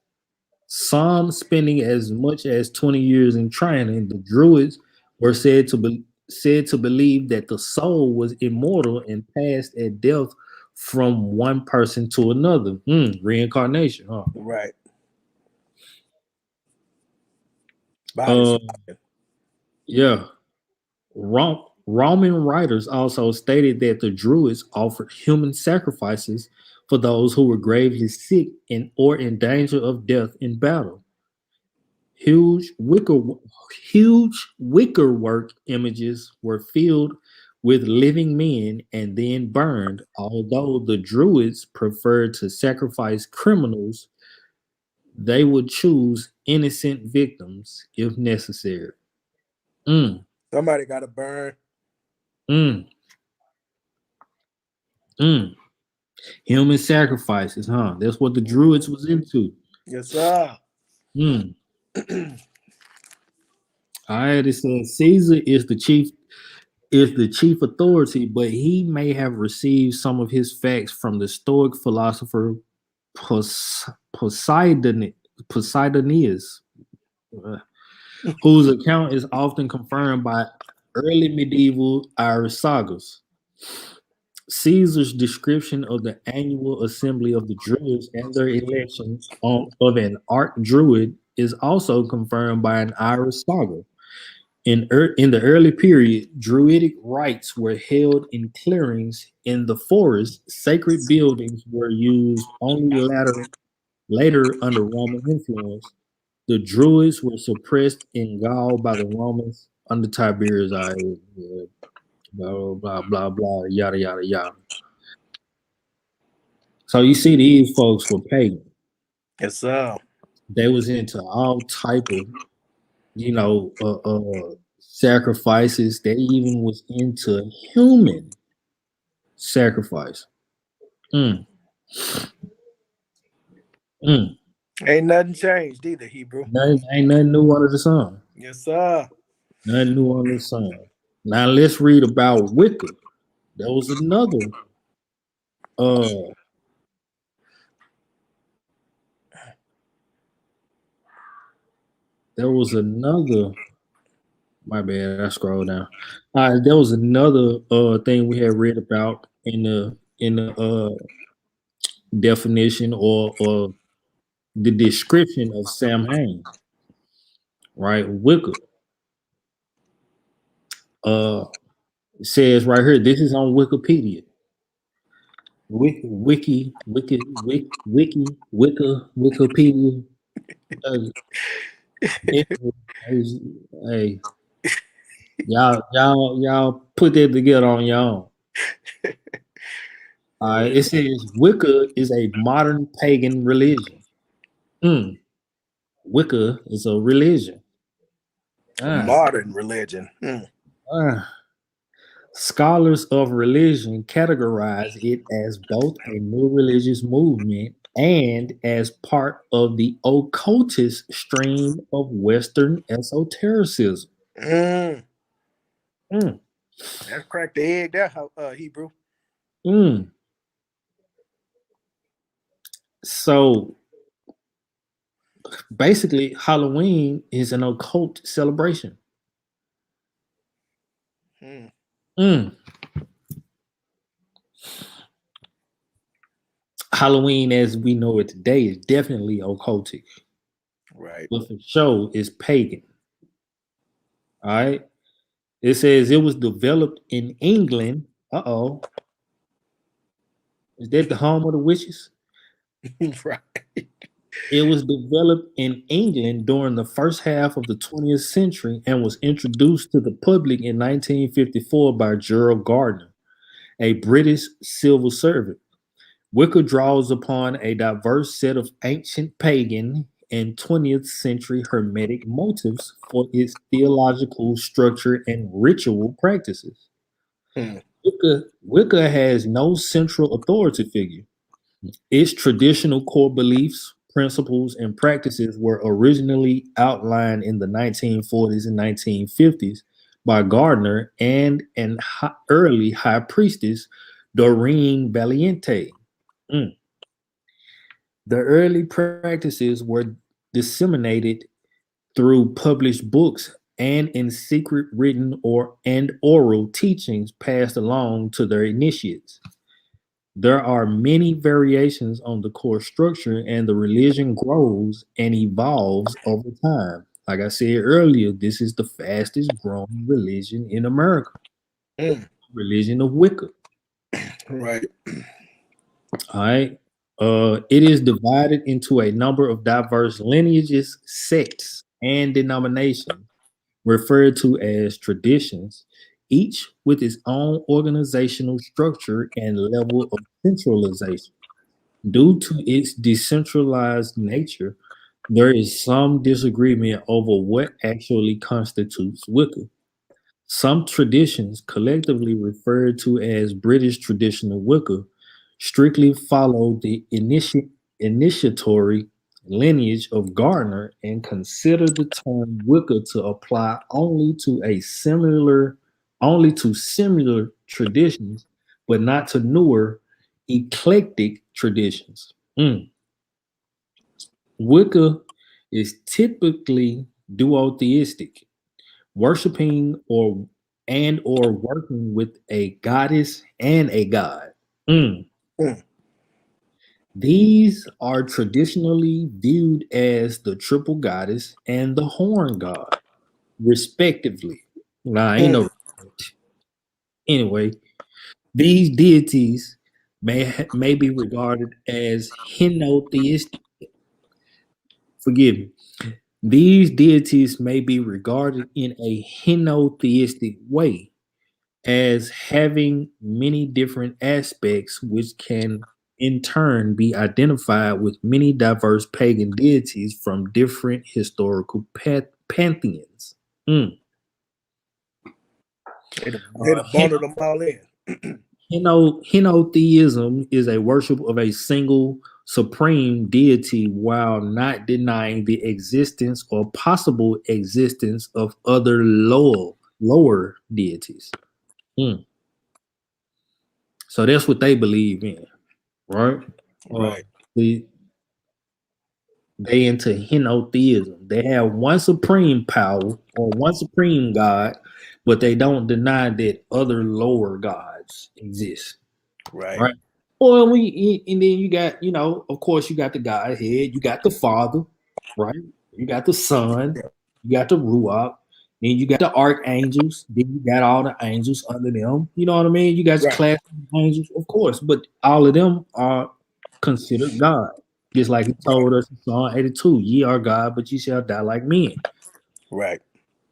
Some spending as much as 20 years in training. The Druids were said to believe that the soul was immortal and passed at death from one person to another. Reincarnation, huh? Right. Body Uh, switching. yeah. Roman writers also stated that the Druids offered human sacrifices for those who were gravely sick and or in danger of death in battle. Huge wicker, huge wicker work images were filled with living men and then burned. Although the Druids preferred to sacrifice criminals, they would choose innocent victims if necessary. Mm, Somebody got to burn. mm, mm. Human sacrifices, huh? That's what the Druids was into. Yes, sir. Mm. All right, it says Caesar is the chief authority, but he may have received some of his facts from the Stoic philosopher Poseidon, Poseidonius. Uh, whose account is often confirmed by early medieval Irish sagas. Caesar's description of the annual assembly of the Druids and their election of an arch-druid is also confirmed by an Irish saga. In the early period, Druidic rites were held in clearings in the forest. Sacred buildings were used only later under Roman influence. The Druids were suppressed in Gaul by the Romans under Tiberius. Blah blah blah blah yada yada yada. So you see, these folks were pagan. Yes, sir. They was into all type of, sacrifices. They even was into human sacrifice. Mm, mm. Ain't nothing changed either, Hebrew. Ain't nothing new under the sun. Yes, sir. Nothing new under the sun. Now let's read about Wicca. There was another. Uh, there was another. My bad. I scrolled down. There was another thing we had read about in the definition or the description of Samhain, right? Wicca. It says right here. This is on Wikipedia. Wikipedia. Uh, hey, y'all put that together on your own. It says Wicca is a modern pagan religion. Wicca is a religion. Modern religion. Scholars of religion categorize it as both a new religious movement and as part of the occultist stream of Western esotericism. That cracked the egg there, Hebrew. So basically, Halloween is an occult celebration. Halloween, as we know it today, is definitely occultic. Right. But for sure, is pagan. All right. It says it was developed in England. Uh-oh. Is that the home of the witches? Right. It was developed in England during the first half of the 20th century and was introduced to the public in 1954 by Gerald Gardner, a British civil servant. Wicca draws upon a diverse set of ancient pagan and 20th century Hermetic motifs for its theological structure and ritual practices. Wicca has no central authority figure. Its traditional core beliefs, principles, and practices were originally outlined in the 1940s and 1950s by Gardner and an early high priestess, Doreen Valiente. The early practices were disseminated through published books and in secret written and oral teachings passed along to their initiates. There are many variations on the core structure, and the religion grows and evolves over time. Like I said earlier, this is the fastest growing religion in America. Religion of Wicca. Right. All right. It is divided into a number of diverse lineages, sects, and denominations, referred to as traditions, each with its own organizational structure and level of centralization. Due to its decentralized nature, there is some disagreement over what actually constitutes Wicca. Some traditions, collectively referred to as British traditional Wicca, strictly follow the initiatory lineage of Gardner and consider the term Wicca to apply only to similar traditions, but not to newer eclectic traditions. Wicca is typically duotheistic, worshiping or working with a goddess and a god. Mm. Mm. These are traditionally viewed as the triple goddess and the horn god, respectively. Nah, ain't no. Anyway, these deities may be regarded as henotheistic. Forgive me. These deities may be regarded in a henotheistic way as having many different aspects, which can in turn be identified with many diverse pagan deities from different historical pantheons. Mm. They done bundled them all in. Henotheism is a worship of a single supreme deity while not denying the existence or possible existence of other lower deities. Mm. So that's what they believe in, right? Right. The, they into henotheism. They have one supreme power or one supreme god, but they don't deny that other lower gods exist, Right. right? Well, and then you got, of course, you got the Godhead, you got the Father, right? You got the Son, you got the Ruach, then you got the archangels, then you got all the angels under them. You know what I mean? You got Right. class angels, of course, but all of them are considered God. Just like he told us in Psalm 82, ye are God, but ye shall die like men. Right.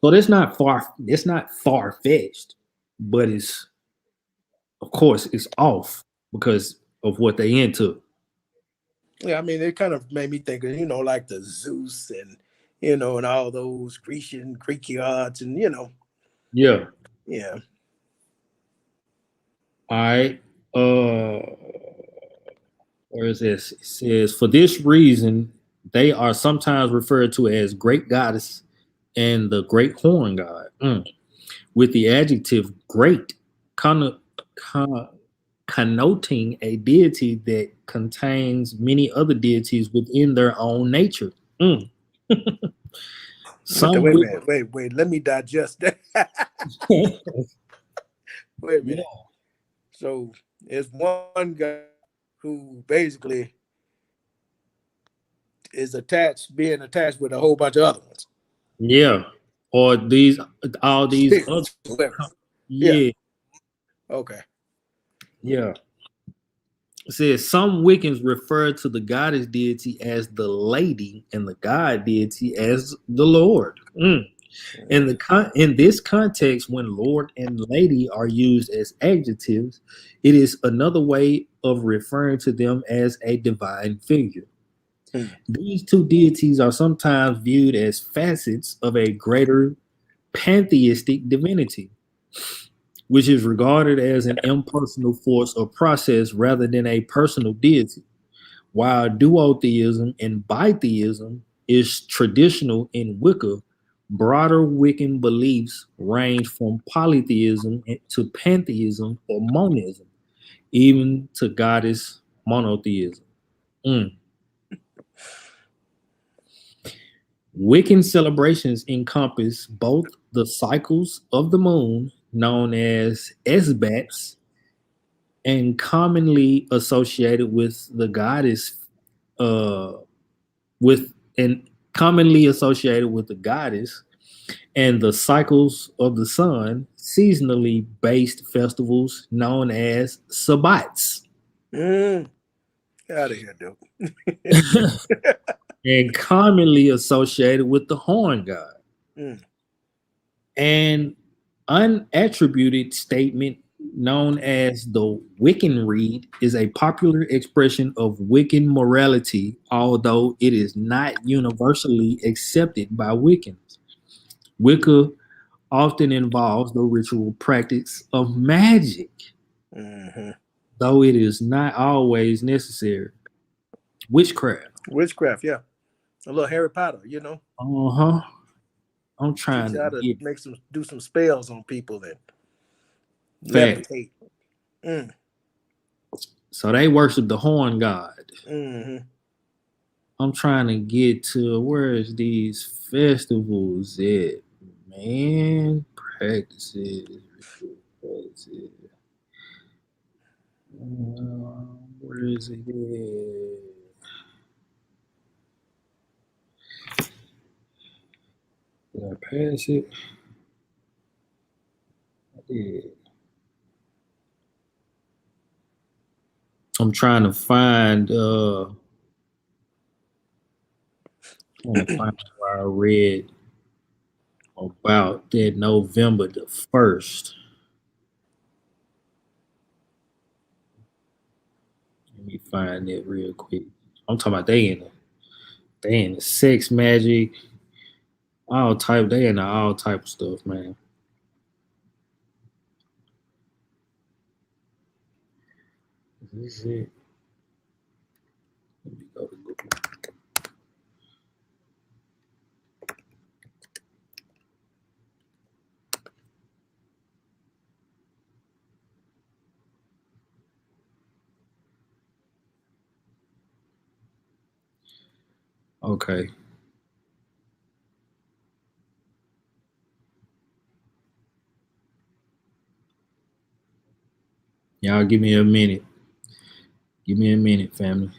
So it's not far fetched, but it's of course it's off because of what they into. Yeah, I mean, it kind of made me think of, like the Zeus and, and all those Greek gods and, Yeah. yeah. All right. Where is this? It says, for this reason, they are sometimes referred to as great goddess and the great horn god. Mm. With the adjective great conno- con- connoting a deity that contains many other deities within their own nature. Mm. Some Wait a minute. Wait. Let me digest that. Wait a yeah. minute. So there's one guy who basically is being attached with a whole bunch of other ones. Yeah. Or all these other, Spirits, whatever. Yeah. yeah. Okay. Yeah. It says some Wiccans refer to the goddess deity as the lady and the god deity as the Lord. Mm. In this context, when Lord and Lady are used as adjectives, it is another way of referring to them as a divine figure. Hmm. These two deities are sometimes viewed as facets of a greater pantheistic divinity, which is regarded as an impersonal force or process rather than a personal deity. While duotheism and bitheism is traditional in Wicca, broader Wiccan beliefs range from polytheism to pantheism or monism, even to goddess monotheism. Mm. Wiccan celebrations encompass both the cycles of the moon, known as Esbats, and commonly associated with the goddess uh with and commonly associated with the goddess and the cycles of the sun, seasonally based festivals known as sabbats. Out of here, dude. And commonly associated with the horn god. Mm. An unattributed statement known as the Wiccan Reed is a popular expression of Wiccan morality, although it is not universally accepted by Wiccans. Wicca often involves the ritual practice of magic, Mm-hmm. though it is not always necessary. Witchcraft. Witchcraft, yeah. A little Harry Potter, Uh-huh. I'm teach trying you to how to get do some spells on people and fact. levitate. Mm. So they worship the horn god. Mm-hmm. I'm trying to get to where is these festivals at, man? Practices, practices. Where is it at? Did I pass it? I did. I'm trying to find where I read about that November the 1st. Let me find it real quick. I'm talking about they in the sex magic, they in the all type of stuff, man. Is this it? Let me go to Google. Okay. Y'all give me a minute. Give me a minute, family.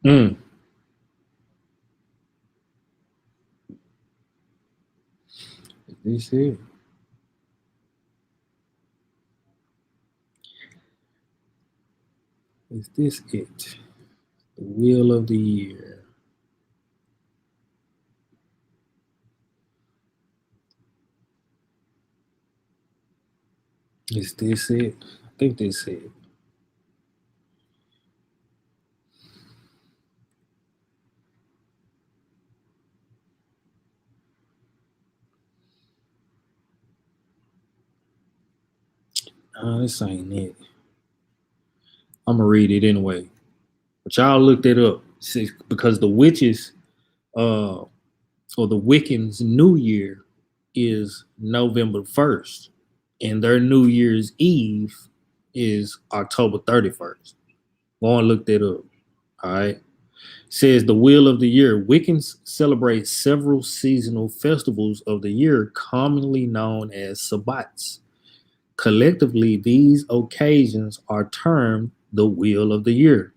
Mm. Is this it? Is this it? The wheel of the year. Is this it? I think this is it. This ain't it. I'm gonna read it anyway. But y'all looked it up. See, because the witches, or the Wiccans' New Year is November 1st, and their New Year's Eve is October 31st. Go and look that up. All right. Says the wheel of the year. Wiccans celebrate several seasonal festivals of the year, commonly known as Sabbats. Collectively, these occasions are termed the wheel of the year.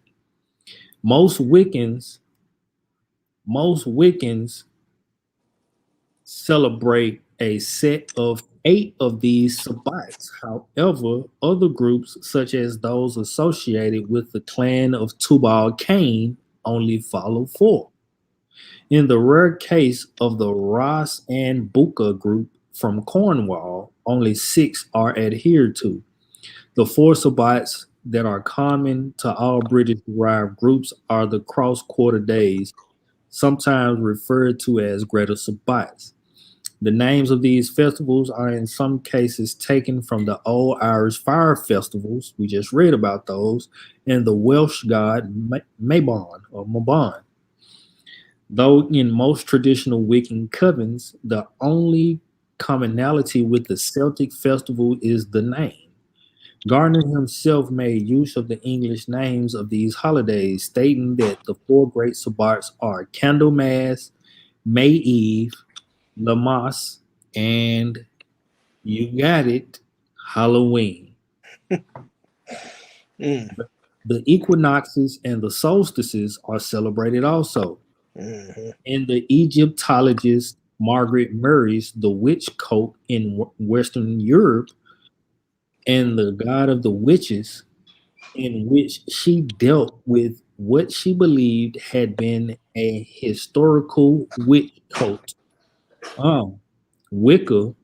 Most Wiccans, most Wiccans celebrate a set of 8 of these sabbats. However, other groups, such as those associated with the clan of Tubal Cain, only follow 4. In the rare case of the Ross and Buka group from Cornwall, only 6 are adhered to. The 4 sabbats that are common to all British derived groups are the cross quarter days, sometimes referred to as Greater Sabbats. The names of these festivals are in some cases taken from the old Irish fire festivals, we just read about those, and the Welsh god Mabon or Mabon. Though in most traditional Wiccan covens, the only commonality with the Celtic festival is the name. Gardner himself made use of the English names of these holidays, stating that the 4 great sabbats are Candlemas, May Eve, Lammas, and you got it, Halloween. Mm. The equinoxes and the solstices are celebrated also. Mm-hmm. In the Egyptologist Margaret Murray's The Witch Cult in Western Europe and the God of the Witches, in which she dealt with what she believed had been a historical witch cult. Wicca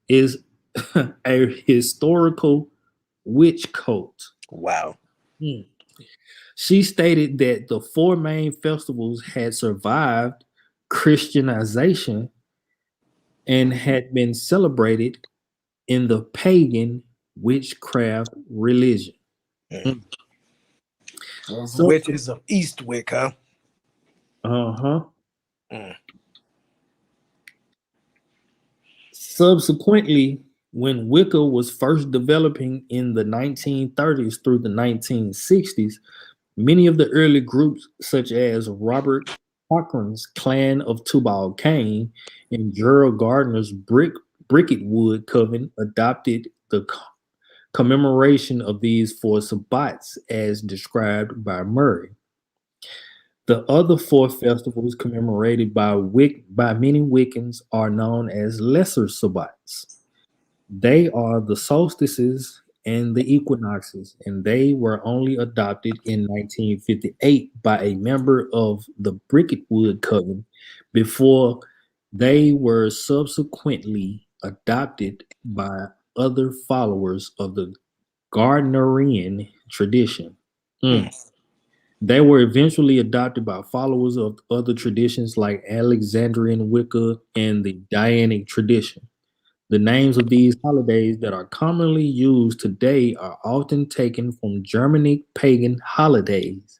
is a historical witch cult. Wow. Hmm. She stated that the 4 main festivals had survived Christianization and had been celebrated in the pagan witchcraft religion. Mm. Those So, witches of Eastwick, huh? uh-huh. Mm. Subsequently, when Wicca was first developing in the 1930s through the 1960s, many of the early groups, such as Robert Cochrane's Clan of Tubal Cain and Gerald Gardner's Bricketwood Coven, adopted the commemoration of these four sabbats as described by Murray. The other four festivals commemorated by many Wiccans are known as lesser sabbats. They are the solstices and the equinoxes, and they were only adopted in 1958 by a member of the Bricketwood Coven before they were subsequently adopted by other followers of the Gardnerian tradition. Mm. Mm. They were eventually adopted by followers of other traditions like Alexandrian Wicca and the Dianic tradition. The names of these holidays that are commonly used today are often taken from Germanic pagan holidays.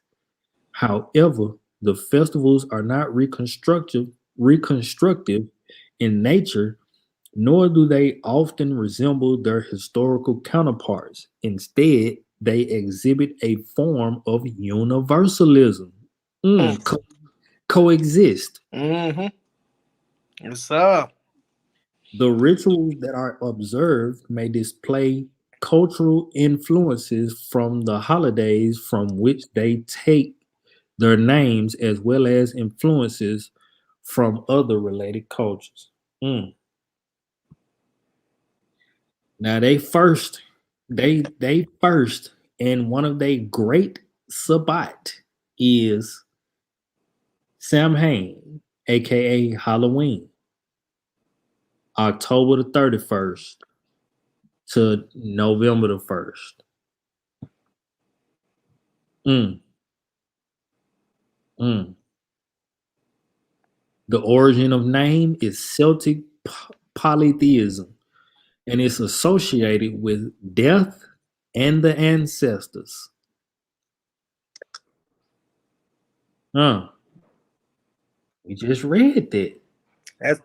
However, the festivals are not reconstructive in nature, nor do they often resemble their historical counterparts. Instead, they exhibit a form of universalism. Mm. Coexist. Mm-hmm. Yes, sir. The rituals that are observed may display cultural influences from the holidays from which they take their names, as well as influences from other related cultures. Mm. Now they first, and one of their great Sabbat is Samhain, aka Halloween, October the 31st to November the 1st. Mm, mm. The origin of name is Celtic polytheism, and it's associated with death and the ancestors. Huh. We just read that. That's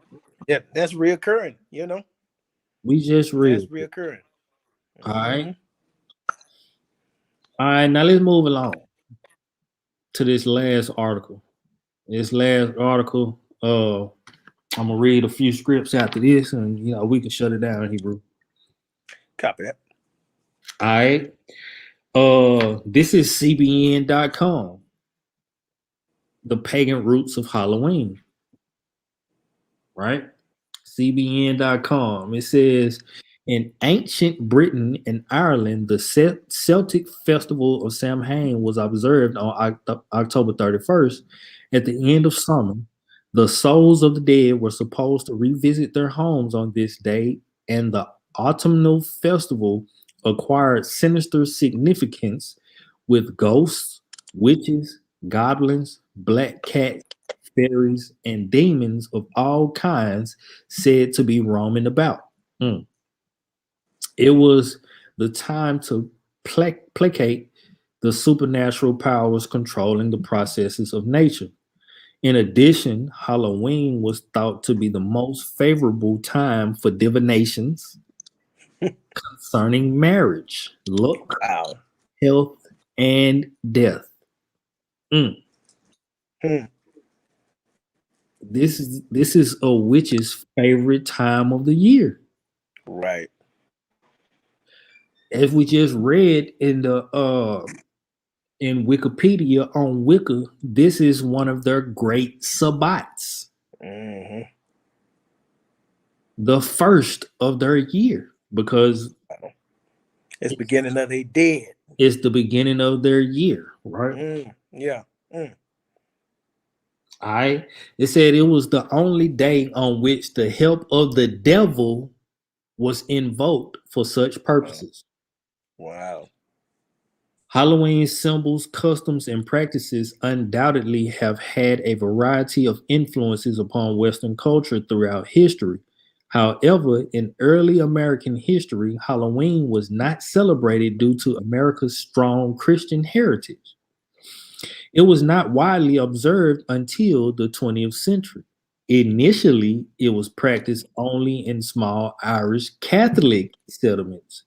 that's reoccurring, you know. We just That's read it. reoccurring. All Mm-hmm. right. All right. Now let's move along to this last article. This last article, I'm gonna read a few scripts after this, and we can shut it down, Hebrew. Copy that. All right. This is CBN.com. The pagan roots of Halloween. Right? CBN.com. It says in ancient Britain and Ireland, the Celtic festival of Samhain was observed on October 31st. At the end of summer, the souls of the dead were supposed to revisit their homes on this day, and the autumnal festival acquired sinister significance with ghosts, witches, goblins, black cats, fairies, and demons of all kinds said to be roaming about. Mm. It was the time to placate the supernatural powers controlling the processes of nature. In addition, Halloween was thought to be the most favorable time for divinations concerning marriage, luck, Wow. health, and death. Mm. Hmm. This is a witch's favorite time of the year. Right. As we just read in Wikipedia on Wicca, this is one of their great sabbats, Mm-hmm. the first of their year, because It's beginning of they dead. it's the beginning of their year, right? Mm. Yeah. Mm. It said it was the only day on which the help of the devil was invoked for such purposes. Wow. Halloween symbols, customs, and practices undoubtedly have had a variety of influences upon Western culture throughout history. However, in early American history, Halloween was not celebrated due to America's strong Christian heritage. It was not widely observed until the 20th century. Initially, it was practiced only in small Irish Catholic settlements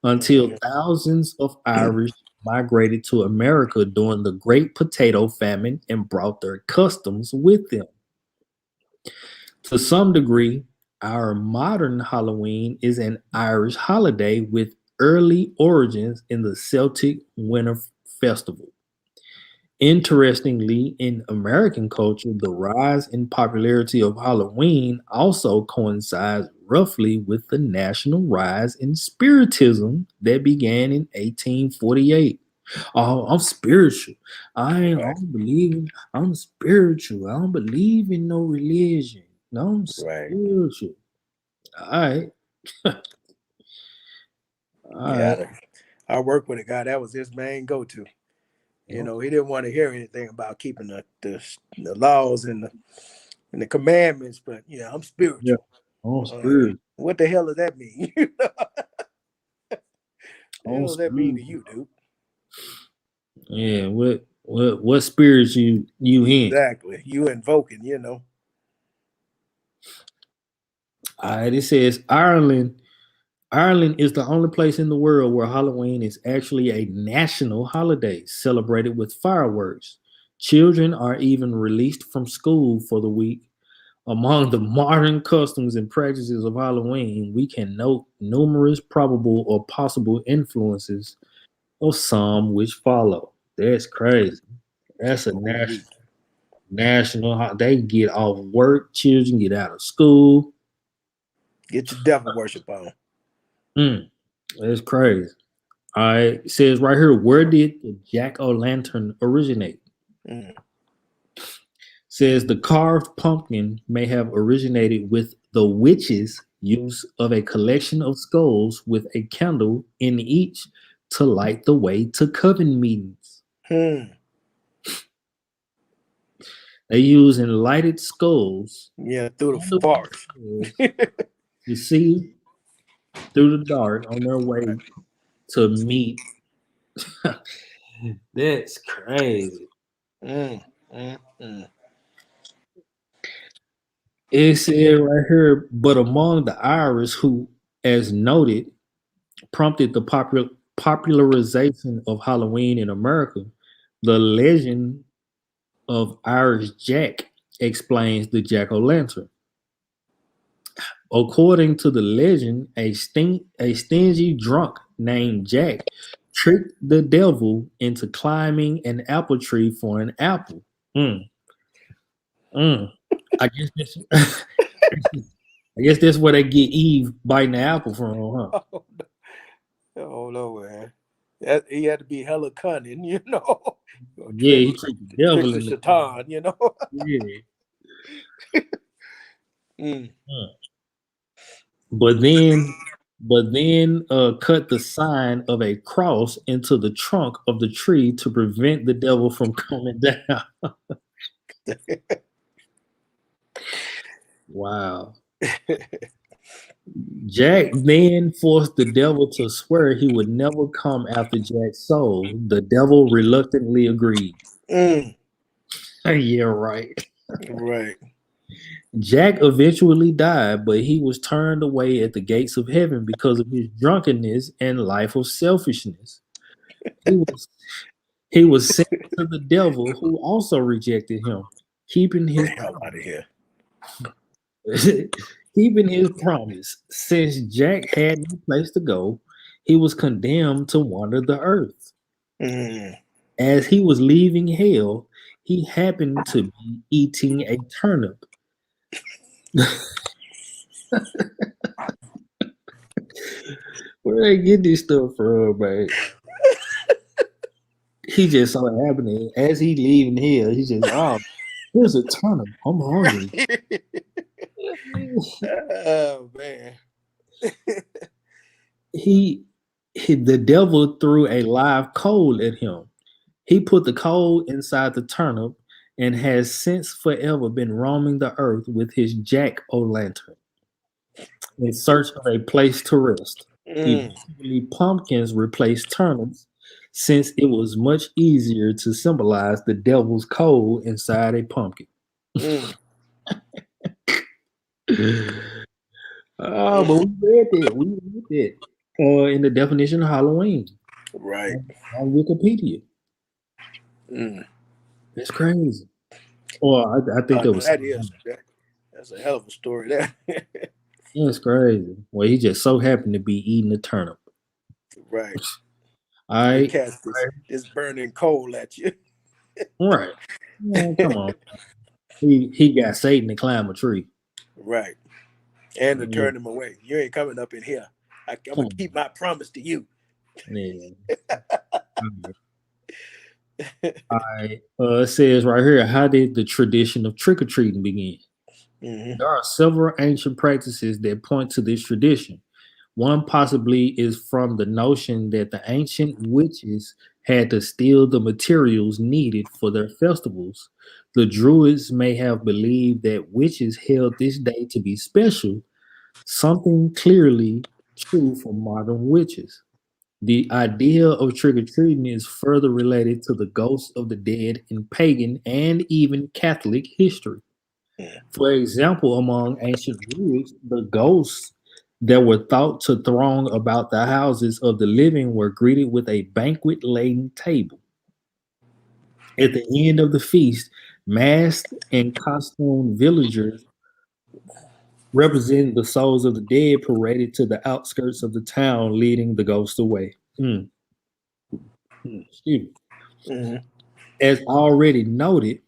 until thousands of Irish migrated to America during the Great Potato Famine and brought their customs with them. To some degree, our modern Halloween is an Irish holiday with early origins in the Celtic Winter Festival. Interestingly, in American culture, the rise in popularity of Halloween also coincides roughly with the national rise in Spiritism that began in 1848. Oh, I'm spiritual. I Right. don't believe in, I'm spiritual. I don't believe in no religion. No, I'm Right. spiritual. All right. All right. Yeah. I work with a guy that was his main go-to. He didn't want to hear anything about keeping the laws and the commandments, but I'm Yeah. spiritual. I'm spiritual. What the hell does that mean? The I'm hell does that mean to spiritual. you, dude? Yeah. What spirits you in? Exactly. You invoking. All right. It says Ireland. Ireland is the only place in the world where Halloween is actually a national holiday celebrated with fireworks. Children are even released from school for the week. Among the modern customs and practices of Halloween, we can note numerous probable or possible influences of some which follow. That's crazy. That's a Oh, we they get off work, children get out of school. get your devil worship on. Mm, that's crazy. All right, it says right here, where did the jack o' lantern originate? Mm. Says the carved pumpkin may have originated with the witches' use of a collection of skulls with a candle in each to light the way to coven meetings. Hmm. They use enlighted skulls Yeah, through the under forest. to see through the dark on their way to meet. That's crazy. Mm, mm, mm. It said right here, but among the Irish who, as noted, prompted the popularization of Halloween in America, the legend of Irish Jack explains the jack o' lantern. According to the legend, a stingy drunk named Jack tricked the devil into climbing an apple tree for an apple. Mm, mm. I guess this, I guess that's where they get Eve biting the apple from, huh? Oh no, man. He had to be hella cunning. Yeah, Trick, he tricked the devil trick the into. shaitan. Yeah. Mm. Mm. But then cut the sign of a cross into the trunk of the tree to prevent the devil from coming down. Wow. Jack then forced the devil to swear he would never come after Jack's soul. The devil reluctantly agreed. Mm. Yeah, right. Right. Jack eventually died, but he was turned away at the gates of heaven because of his drunkenness and life of selfishness. He was he was sent to the devil, who also rejected him, keeping Get his the hell out of here. keeping his promise. Since Jack had no place to go, he was condemned to wander the earth. Mm. As he was leaving hell, he happened to be eating a turnip. Where they get this stuff from, man? He just saw it happening as he leaving here. He just, oh, here's a turnip. I'm hungry. Oh man. The devil threw a live coal at him. He put the coal inside the turnip and has since forever been roaming the earth with his jack o' lantern in search of a place to rest. Mm. Eventually, pumpkins replaced turnips since it was much easier to symbolize the devil's cold inside a pumpkin. Mm. Oh, but we read that. We read that in the definition of Halloween Right. on Wikipedia. Mm. That's crazy. Well, I think Oh that no, was that's a hell of a story. There. that's crazy. Well, he just so happened to be eating a turnip. Right. All They right, cast this burning coal at you. all right. Man, come on. He got Satan to climb a tree. Right. And to Yeah, turn them away. You ain't coming up in here. I'm come gonna on. keep my promise to you. Yeah. All right. It says right here, how did the tradition of trick or treating begin? Mm-hmm. There are several ancient practices that point to this tradition. One possibly is from the notion that the ancient witches had to steal the materials needed for their festivals. The Druids may have believed that witches held this day to be special, something clearly true for modern witches. The idea of trick or treating is further related to the ghosts of the dead in pagan and even Catholic history. For example, among ancient Druids, the ghosts that were thought to throng about the houses of the living were greeted with a banquet laden table. At the end of the feast, masked and costumed villagers representing the souls of the dead paraded to the outskirts of the town, leading the ghosts away. Excuse me. Mm-hmm. As already noted,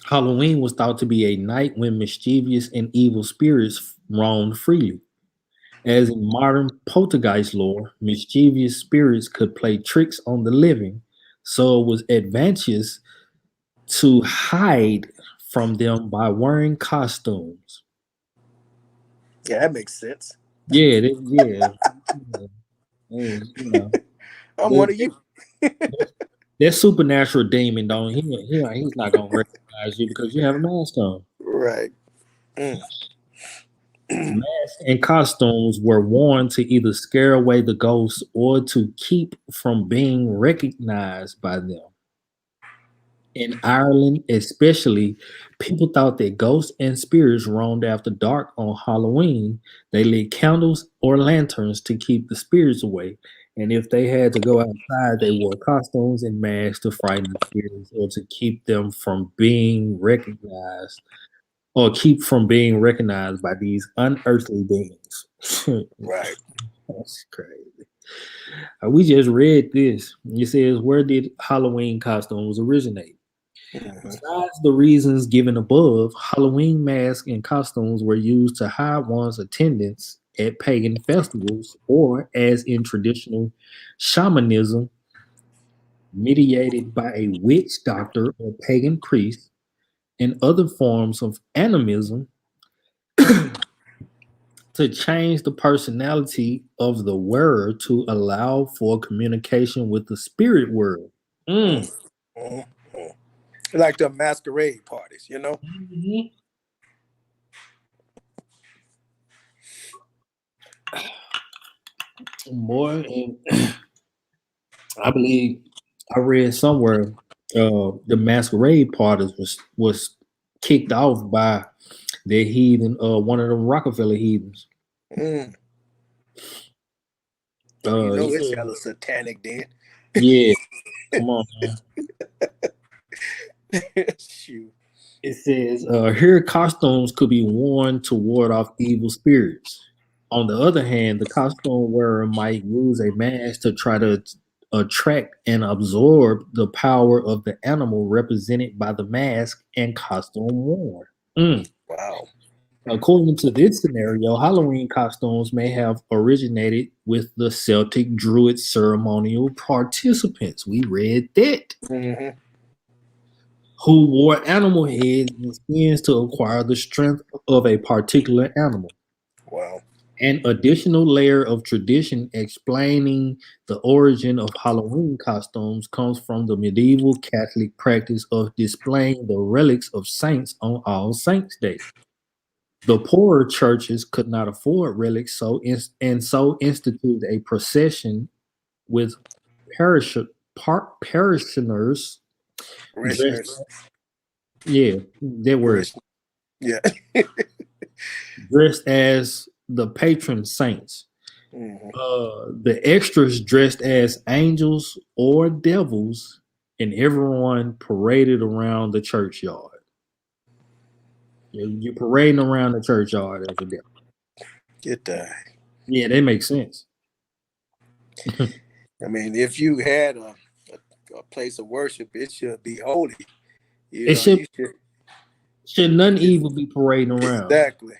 Halloween was thought to be a night when mischievous and evil spirits roamed freely. As in modern poltergeist lore, mischievous spirits could play tricks on the living, so it was advantageous to hide from them by wearing costumes. Yeah, that makes sense. Yeah, yeah. You know, I'm one that, of you. that supernatural demon don't he's not gonna recognize you because you have a mask on. Right. Mm. Masks and costumes were worn to either scare away the ghosts or to keep from being recognized by them. In Ireland, especially, people thought that ghosts and spirits roamed after dark on Halloween. They lit candles or lanterns to keep the spirits away. And if they had to go outside, they wore costumes and masks to frighten the spirits or to keep them from being recognized or keep from being recognized by these unearthly beings. Right. That's crazy. We just read this. It says, where did Halloween costumes originate? Mm-hmm. Besides the reasons given above, Halloween masks and costumes were used to hide one's attendance at pagan festivals or, as in traditional shamanism, mediated by a witch doctor or pagan priest, and other forms of animism to change the personality of the wearer to allow for communication with the spirit world. Mm. Mm-hmm. Like the masquerade parties, you know? Mhm. Boy, and I believe I read somewhere the masquerade parties was kicked off by the heathen, one of them Rockefeller heathens. Mm. You It know it's said, hella satanic then. yeah, come on, man. Shoot. It says here costumes could be worn to ward off evil spirits. On the other hand, the costume wearer might use a mask to try to attract and absorb the power of the animal represented by the mask and costume worn. Mm. Wow. According to this scenario, Halloween costumes may have originated with the Celtic Druid ceremonial participants. We read that. Mm-hmm. Who wore animal heads and skins to acquire the strength of a particular animal. Wow. An additional layer of tradition explaining the origin of Halloween costumes comes from the medieval Catholic practice of displaying the relics of saints on All Saints' Day. The poorer churches could not afford relics, so instituted a procession with parishioners dressed, Parishioners. yeah, that word, Parishioners. Yeah. dressed as the patron saints. Mhm. The extras dressed as angels or devils, and everyone paraded around the churchyard. You're parading around the churchyard as a devil. Get the. Yeah, that makes sense. I mean, if you had a place of worship, it should be holy. You It know, you should none should evil be parading around. exactly.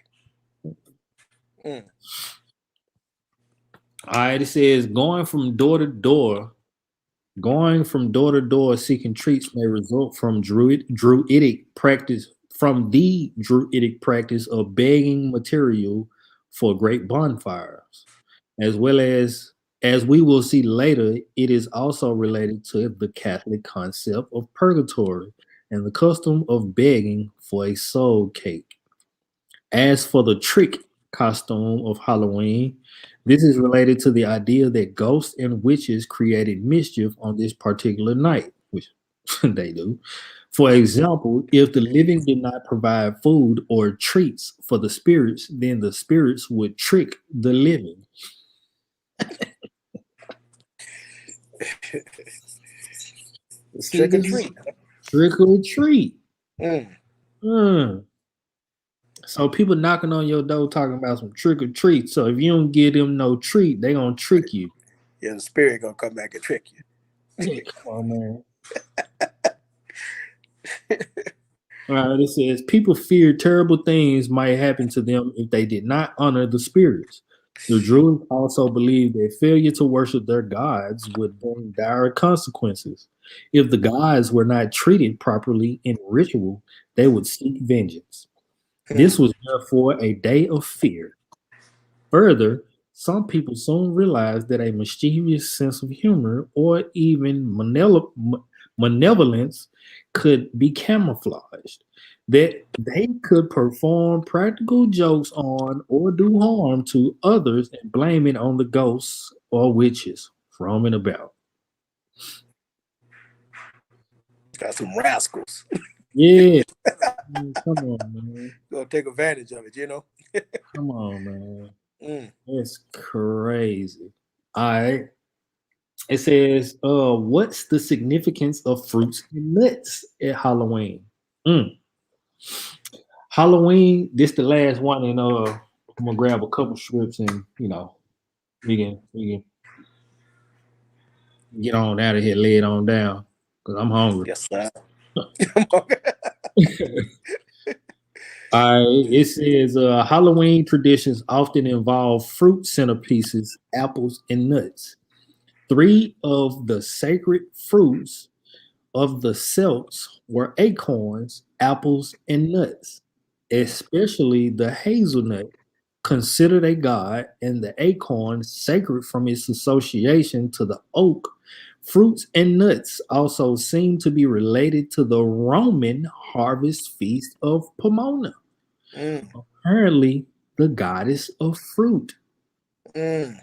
Mm. All right, it says going from door to door seeking treats may result from druidic practice from the druidic practice of begging material for great bonfires, as well as we will see later, it is also related to the Catholic concept of purgatory and the custom of begging for a soul cake. As for the trick costume of Halloween, this is related to the idea that ghosts and witches created mischief on this particular night, which they do. For example, if the living did not provide food or treats for the spirits, then the spirits would trick the living. See, Trick or this is treat. trick or treat. Mm. Mm. So people knocking on your door talking about some trick or treat. So if you don't give them no treat, they gonna trick you. Yeah, the spirit gonna come back and trick you. Yeah, come on, man. All right, it says people feared terrible things might happen to them if they did not honor the spirits. The Druids also believed that failure to worship their gods would bring dire consequences. If the gods were not treated properly in ritual, they would seek vengeance. This was therefore a day of fear. Further, some people soon realized that a mischievous sense of humor or even malevolence could be camouflaged, that they could perform practical jokes on or do harm to others and blame it on the ghosts or witches roaming about. Got some rascals. Yeah, come on, man. Gonna take advantage of it, you know. Come on, man. Mm. That's crazy. All right. It says, what's the significance of fruits and nuts at Halloween? Mm. Halloween, this the last one, and I'm gonna grab a couple strips and we can get on out of here, lay it on down, because I'm hungry. Yes, sir. It says Halloween traditions often involve fruit centerpieces, apples, and nuts. Three of the sacred fruits of the Celts were acorns, apples, and nuts, especially the hazelnut, considered a god, and the acorn sacred from its association to the oak. Fruits and nuts also seem to be related to the Roman harvest feast of Pomona, Mm. apparently the goddess of fruit. Mm.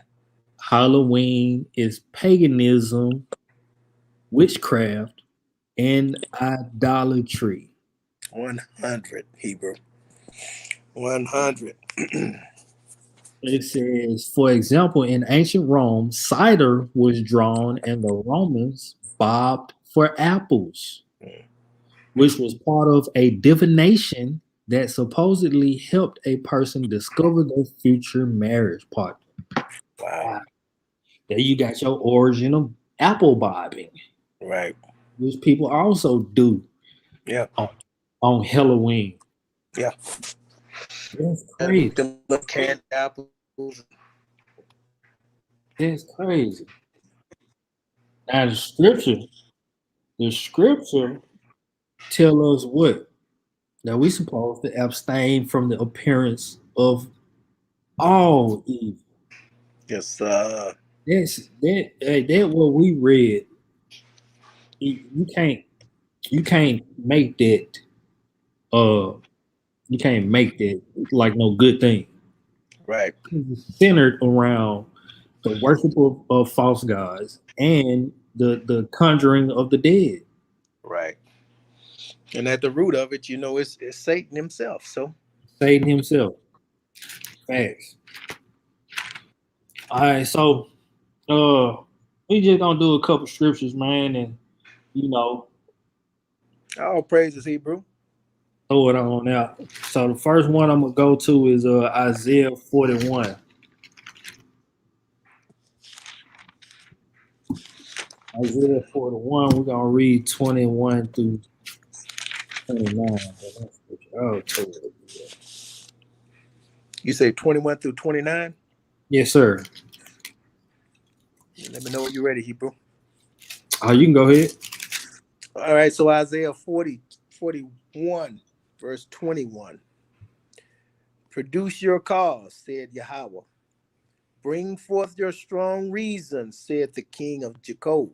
Halloween is paganism, witchcraft, and idolatry. 100 Hebrew. 100. It says, for example, in ancient Rome, cider was drawn and the Romans bobbed for apples, which was part of a divination that supposedly helped a person discover their future marriage partner. Wow. There you got your origin of apple bobbing, Right. which people also do Yeah. on Halloween. Yeah. That's And crazy. them little canned apples. That's crazy. Now the scripture tell us what? That we supposed to abstain from the appearance of all evil. Yes, That what we read. You can't make that you can't make that like no good thing. right. It's centered around the worship of false gods, and the conjuring of the dead. Right. And at the root of it, it's Satan himself. So Satan himself. Facts. All right, so we just gonna do a couple scriptures, man, and you know, all praises Hebrew. throw it on out. So the first one I'm gonna go to is Isaiah 41. Isaiah 41, we're gonna read 21 through 29. Oh, You say 21 through 29? yes, sir. Let me know when you're ready, Hebrew. Oh, you can go ahead. All right, so Isaiah 41, verse 21. Produce your cause, said Yahweh. Bring forth your strong reasons, said the King of Jacob.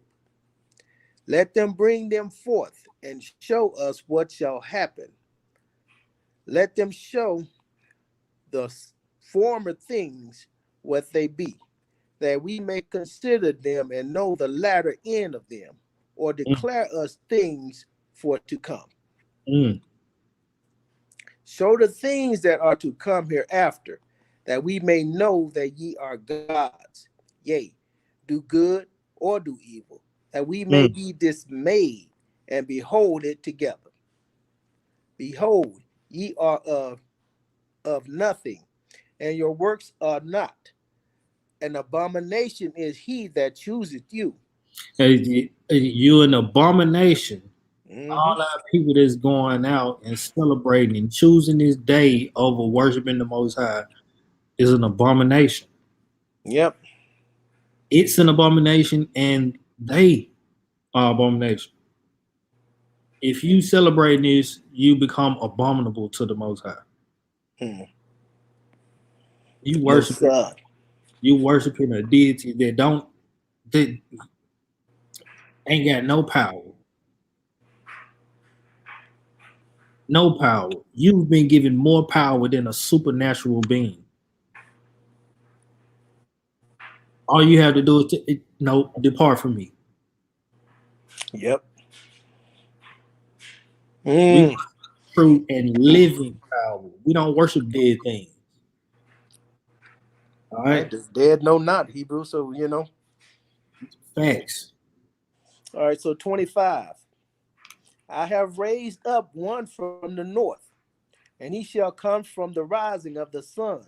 Let them bring them forth and show us what shall happen. Let them show the former things what they be, that we may consider them and know the latter end of them, or declare us things for to come. Mm. Show the things that are to come hereafter, that we may know that ye are gods. Yea, do good or do evil, that we may be dismayed and behold it together. Behold, ye are of nothing, and your works are not. An abomination is he that chooseth you. You an abomination. Mm-hmm. All our people that's going out and celebrating and choosing this day over worshiping the Most High is an abomination. Yep. It's an abomination, and they are abomination. If you celebrate this, you become abominable to the Most High. Hmm. You Yes, worship, sir. you worshiping a deity that ain't got no power. No power. You've been given more power than a supernatural being. All you have to do is no, depart from me. Yep. We Mm. true and living power. We don't worship dead things. All Right. right, The dead know not, Hebrew. So, facts. All right. So 25. I have raised up one from the north, and he shall come from the rising of the sun.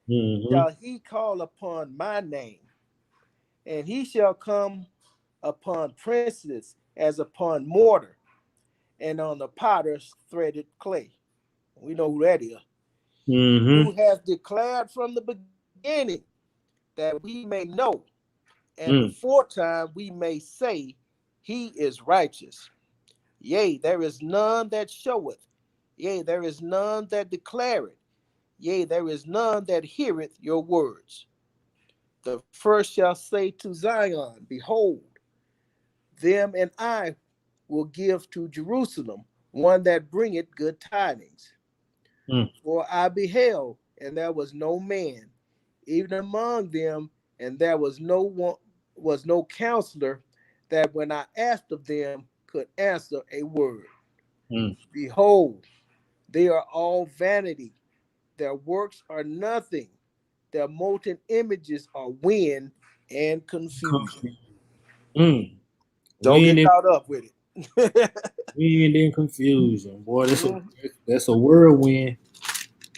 Mm-hmm. Shall he call upon my name, and he shall come upon princes as upon mortar, and on the potter's threaded clay. We know who that is. Who Mm-hmm. has declared from the beginning, that we may know, and Mm. before time we may say, he is righteous. Yea, there is none that showeth. Yea, there is none that declareth. Yea, there is none that heareth your words. The first shall say to Zion, behold, them and I will give to Jerusalem one that bringeth good tidings. Mm. For I beheld, and there was no man, even among them, and there was no counselor, that when I asked of them could answer a word. Mm. Behold, they are all vanity. Their works are nothing. Their molten images are wind and confusion. Mm. Don't Wind get and, caught up with it. wind and confusion. Boy, Mhm. that's a whirlwind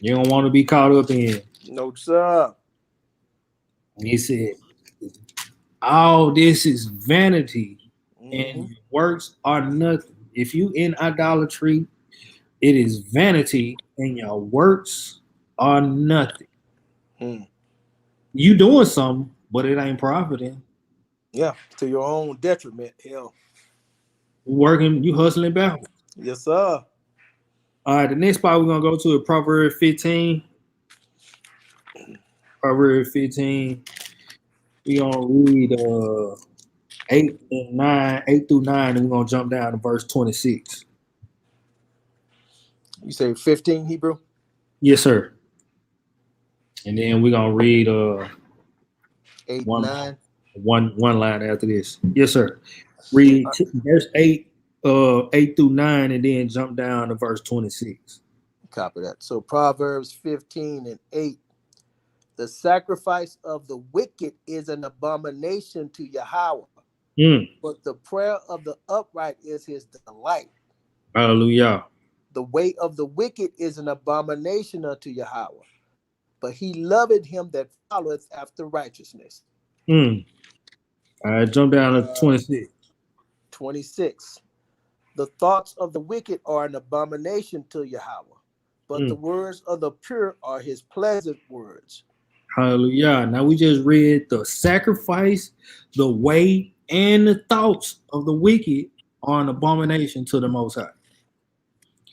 you don't want to be caught up in. No, sir. He said, all this is vanity, and Hmm. your works are nothing. If you in idolatry, it is vanity, and your works are nothing. Hmm. You doing something, but it ain't profiting. Yeah, to your own detriment. Hell. You working, you hustling backwards. Yes, sir. All right, the next spot we're gonna go to is Proverbs 15. Proverbs 15. We gonna read 8 through 9, and we're gonna jump down to verse 26. You say 15 Hebrew? Yes, sir. And then we're gonna read 8, One 9. one line after this. Yes, sir. Read verse 8, 8 through 9, and then jump down to verse 26. Copy that. So Proverbs 15 and 8. The sacrifice of the wicked is an abomination to Yahweh, but the prayer of the upright is his delight. Hallelujah. The way of the wicked is an abomination unto Yahweh, but he loveth him that followeth after righteousness. All right, jump down to 26. 26. The thoughts of the wicked are an abomination to Yahweh, but the words of the pure are his pleasant words. Hallelujah. Now we just read the sacrifice, the way, and the thoughts of the wicked are an abomination to the Most High.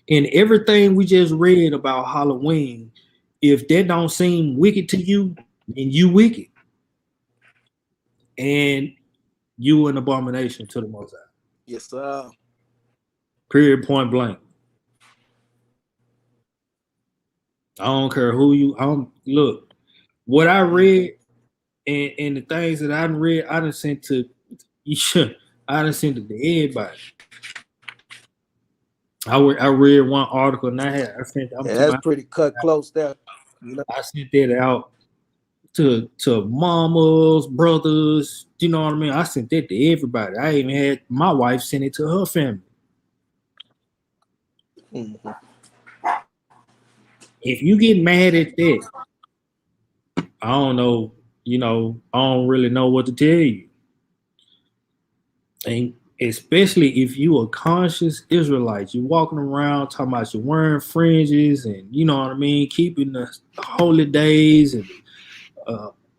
And everything we just read about Halloween, if that don't seem wicked to you, then you wicked. And you an abomination to the Most High. Yes, sir. Period, point blank. I don't care who you. Look. What I read and the things that I read, I done sent to I done sent it to everybody. I read one article and I sent. That's pretty cut close there. You know? I sent that out to mamas, brothers. You know what I mean? I sent that to everybody. I even had my wife send it to her family. Mm-hmm. If you get mad at that, I don't know. You know, I don't really know what to tell you. And especially if you a conscious Israelite, you're walking around talking about you're wearing fringes and you know what I mean, keeping the holy days and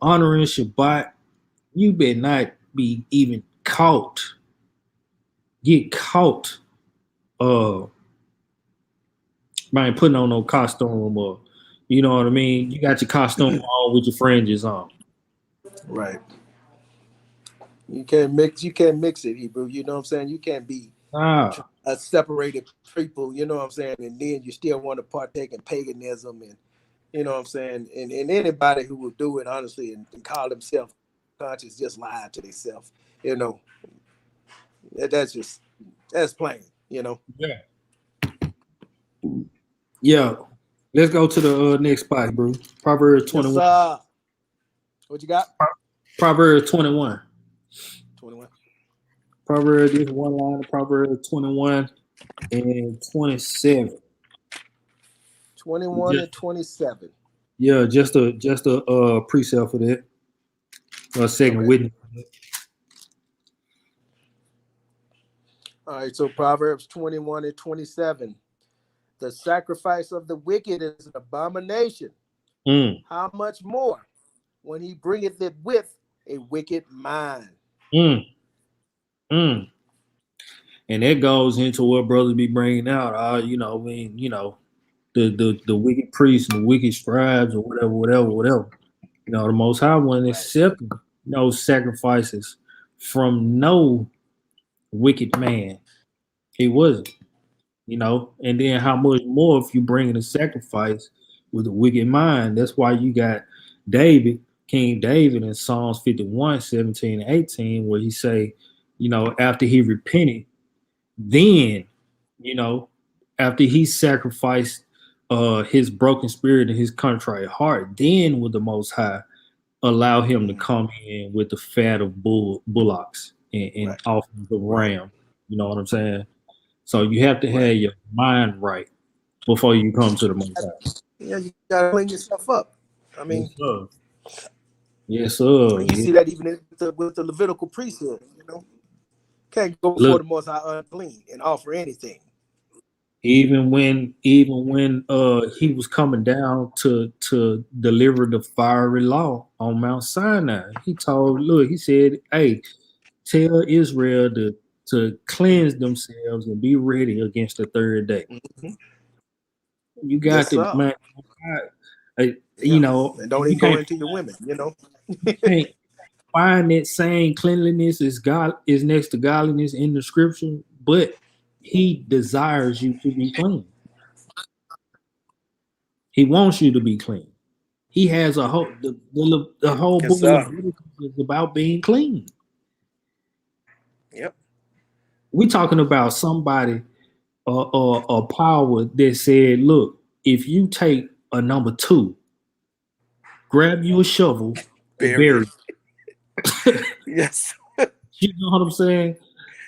honoring Shabbat, you better not be even caught. Get caught by putting on no costume or you know what I mean. You got your costume on with your fringes on. Right. You can't mix it, Hebrew. You know what I'm saying? You can't be a separated people, you know what I'm saying, and then you still want to partake in paganism and you know what I'm saying, and anybody who will do it honestly and call themselves conscious just lie to themselves, you know. That's plain, you know. Yeah. Let's go to the next spot, bro. Proverbs 21. Yes, what you got? Proverbs 21. 21. Proverbs, this one line of Proverbs 21 and 27. 21 and 27. Yeah, just a precept for that. A second witness. All right, so Proverbs 21 and 27. The sacrifice of the wicked is an abomination. How much more when he bringeth it with a wicked mind? And that goes into what brothers be bringing out. You know, I mean, you know, the wicked priests and the wicked scribes or whatever. You know, the Most High one accepted no sacrifices from no wicked man. He wasn't. You know, and then how much more if you bring in a sacrifice with a wicked mind? That's why you got David, King David in Psalms 51, 17 and 18, where he say, you know, after he repented, then, you know, after he sacrificed his broken spirit and his contrite heart, then would the Most High allow him to come in with the fat of bullocks and offerings of ram. You know what I'm saying? So you have to have your mind right before you come to the Most High. Yeah, you gotta clean yourself up. I mean, yes, sir. You see that even with the Levitical priesthood, you know, can't go before the Most High unclean and offer anything. Even when he was coming down to deliver the fiery law on Mount Sinai, he said, "Hey, tell Israel to cleanse themselves and be ready against the third day." Mm-hmm. You got to, man. You know, and don't even go into your women. You know, you can't find that saying cleanliness is next to godliness in the scripture, but he desires you to be clean. He wants you to be clean. He has a whole the whole book of Leviticus is about being clean. Yep. We talking about somebody a power that said, look, if you take a number two, grab you a shovel and Bury bury it. it. Yes. You know what I'm saying?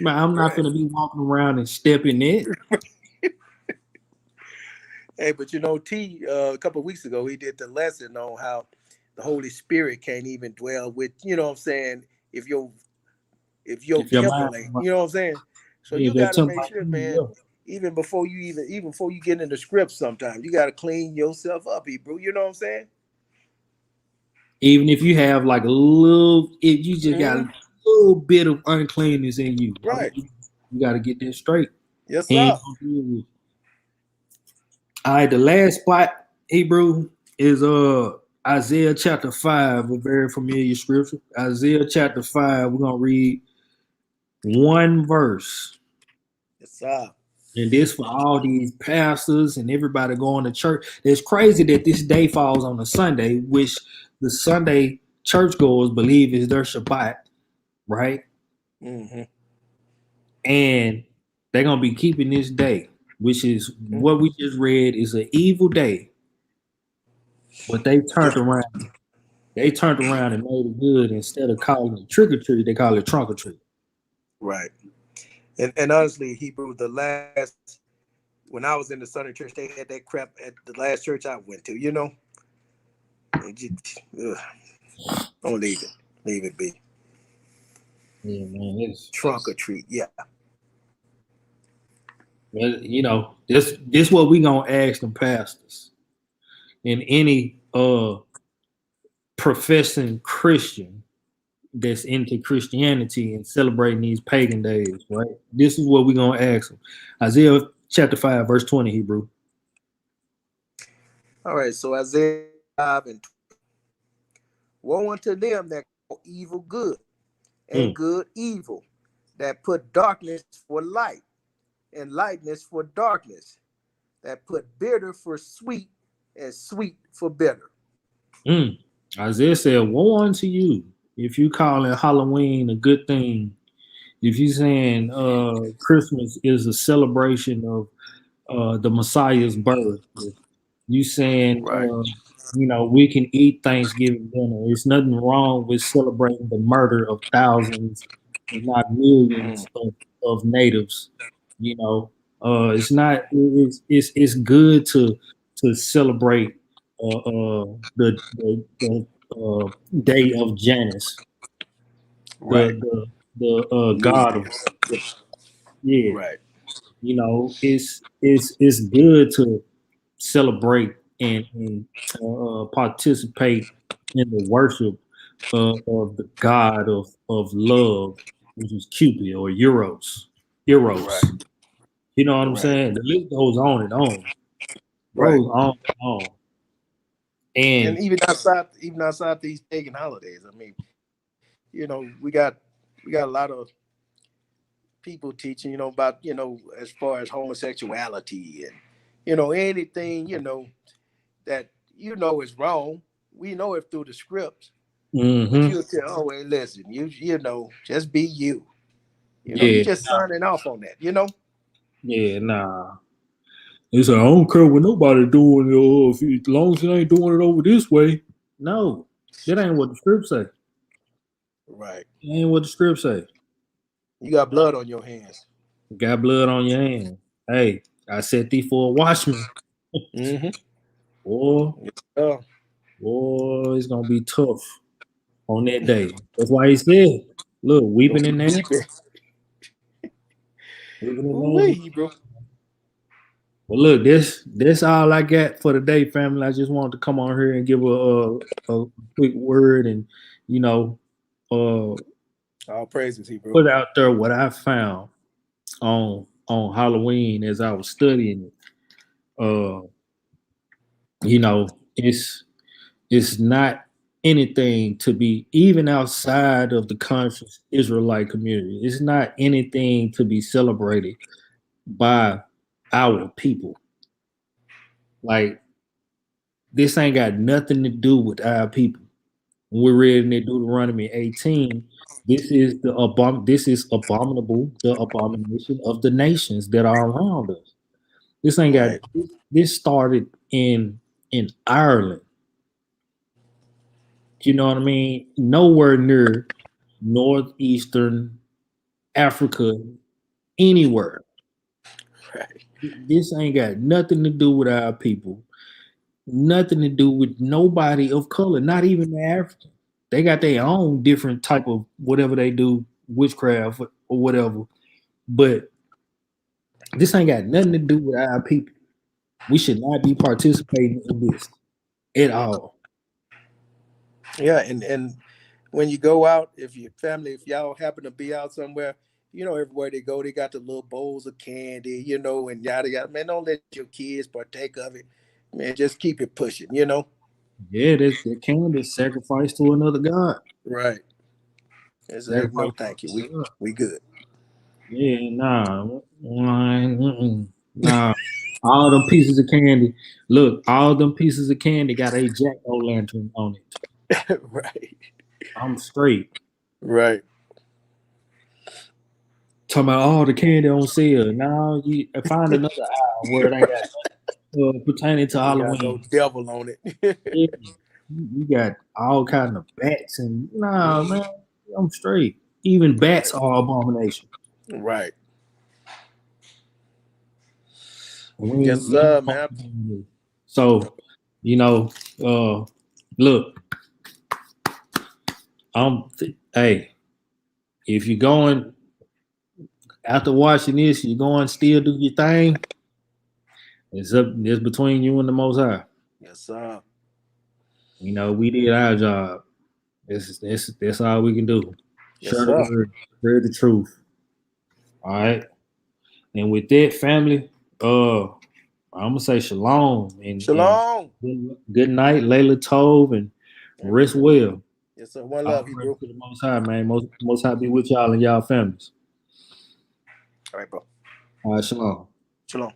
Man, I'm not Right. gonna be walking around and stepping it. Hey, but T, a couple of weeks ago, he did the lesson on how the Holy Spirit can't even dwell with, what I'm saying, if your If your temple mind, ain't, you know what I'm saying? So yeah, you that got to took make my sure, yeah. man, even before you get into scripts, sometimes you got to clean yourself up, Hebrew. You know what I'm saying? Even if you have like a little, if you just got Hmm. a little bit of uncleanness in you, Right. you got to get that straight. Yes, He sir. ain't gonna deal with it. All right, the last spot, Hebrew, is Isaiah chapter 5, a very familiar scripture. Isaiah chapter 5, we're gonna read one verse. Yes, sir. And this for all these pastors and everybody going to church. It's crazy that this day falls on a Sunday, which the Sunday churchgoers believe is their Shabbat, right? Hmm. And they're gonna be keeping this day, which is what we just read is an evil day. But they turned Yeah. around. They turned around and made it good. Instead of calling it trick or treat, they call it trunk or treat. Right. And honestly, Hebrew, the last when I was in the Southern Church, they had that crap at the last church I went to. It just, don't leave it. Leave it be. Yeah, man. Trunk or treat. Yeah. This what we gonna ask them pastors and any professing Christian that's into Christianity and celebrating these pagan days, right? This is what we're gonna ask them. Isaiah chapter 5, verse 20, Hebrew. All right. So Isaiah 5 and 20. Woe unto them that call evil good and Mm, good evil, that put darkness for light and lightness for darkness, that put bitter for sweet and sweet for bitter. mm. Isaiah said, woe unto you if you calling Halloween a good thing. If you saying Christmas is a celebration of the Messiah's birth, if you saying Right. we can eat Thanksgiving dinner. There's nothing wrong with celebrating the murder of thousands, if not Mm. millions of natives. It's not. It's good to celebrate the day of Janus, Right. the New god of Year's. yeah. Right. It's good to celebrate and participate in the worship of the god of love, which is Cupid or Right. Eros. You know what I'm Right. saying? The list goes on and on, Right. goes on and on. And And even outside these pagan holidays, I mean, we got a lot of people teaching, about, as far as homosexuality and, anything, that is wrong. We know it through the scripts, but hmm you'll tell, oh, hey, listen, just be you. You yeah, just signing off on that. yeah, nah. It's like, I don't care what nobody doing as long as it ain't doing it over this way. No, that ain't what the script say. Right. That ain't what the script say. You got blood on your hands. Got blood on your hand. Hey, I set thee for a watchman. Mm-hmm. Boy, Oh, it's gonna be tough on that day. That's why he said, look, gonna weeping be in there, weeping. weeping in there. Ooh, bro. But look, this all I got for today, family. I just wanted to come on here and give a quick word and you know uh All praises, Hebrew. put out there what I found on Halloween as I was studying it. It's not anything to be even outside of the conscious Israelite community. It's not anything to be celebrated by our people. Like this ain't got nothing to do with our people. When we read in Deuteronomy 18, this is abominable, the abomination of the nations that are around us. This ain't got Right. this started in Ireland. You know what I mean? Nowhere near northeastern Africa, anywhere. Right. This ain't got nothing to do with our people. Nothing to do with nobody of color, not even the African. They got their own different type of whatever they do, witchcraft or whatever. But this ain't got nothing to do with our people. We should not be participating in this at all. Yeah, and when you go out, if your family, if y'all happen to be out somewhere, everywhere they go, they got the little bowls of candy, and yada yada. Man, don't let your kids partake of it. Man, just keep it pushing. Yeah, that candy is sacrificed to another god. Right. It's like, no, Sacrifice thank you. to another god. We good. Yeah, nah. All them pieces of candy. Look, all them pieces of candy got a jack o' lantern on it. Right. I'm straight. Right. Talking about all the candy on sale. Now you find another aisle where it ain't got pertaining to You got no Halloween. devil on it. Yeah, you got all kind of bats and nah, man, I'm straight. Even bats are abomination. Right. Yes, We sir, ain't man. so you know, look, hey, if you're going after watching this, you're going still do your thing. It's between you and the Most High. Yes, sir. We did our job. That's all we can do. Yes, Share the sir. word, spread the truth. All right. And with that, family, I'm gonna say shalom and Shalom. good night, Layla Tove, and rest well. Yes, sir. One All love, praise Hebrew. to the Most High, man. Most High be with y'all and y'all families. All right, bro. All right, shalom. Shalom.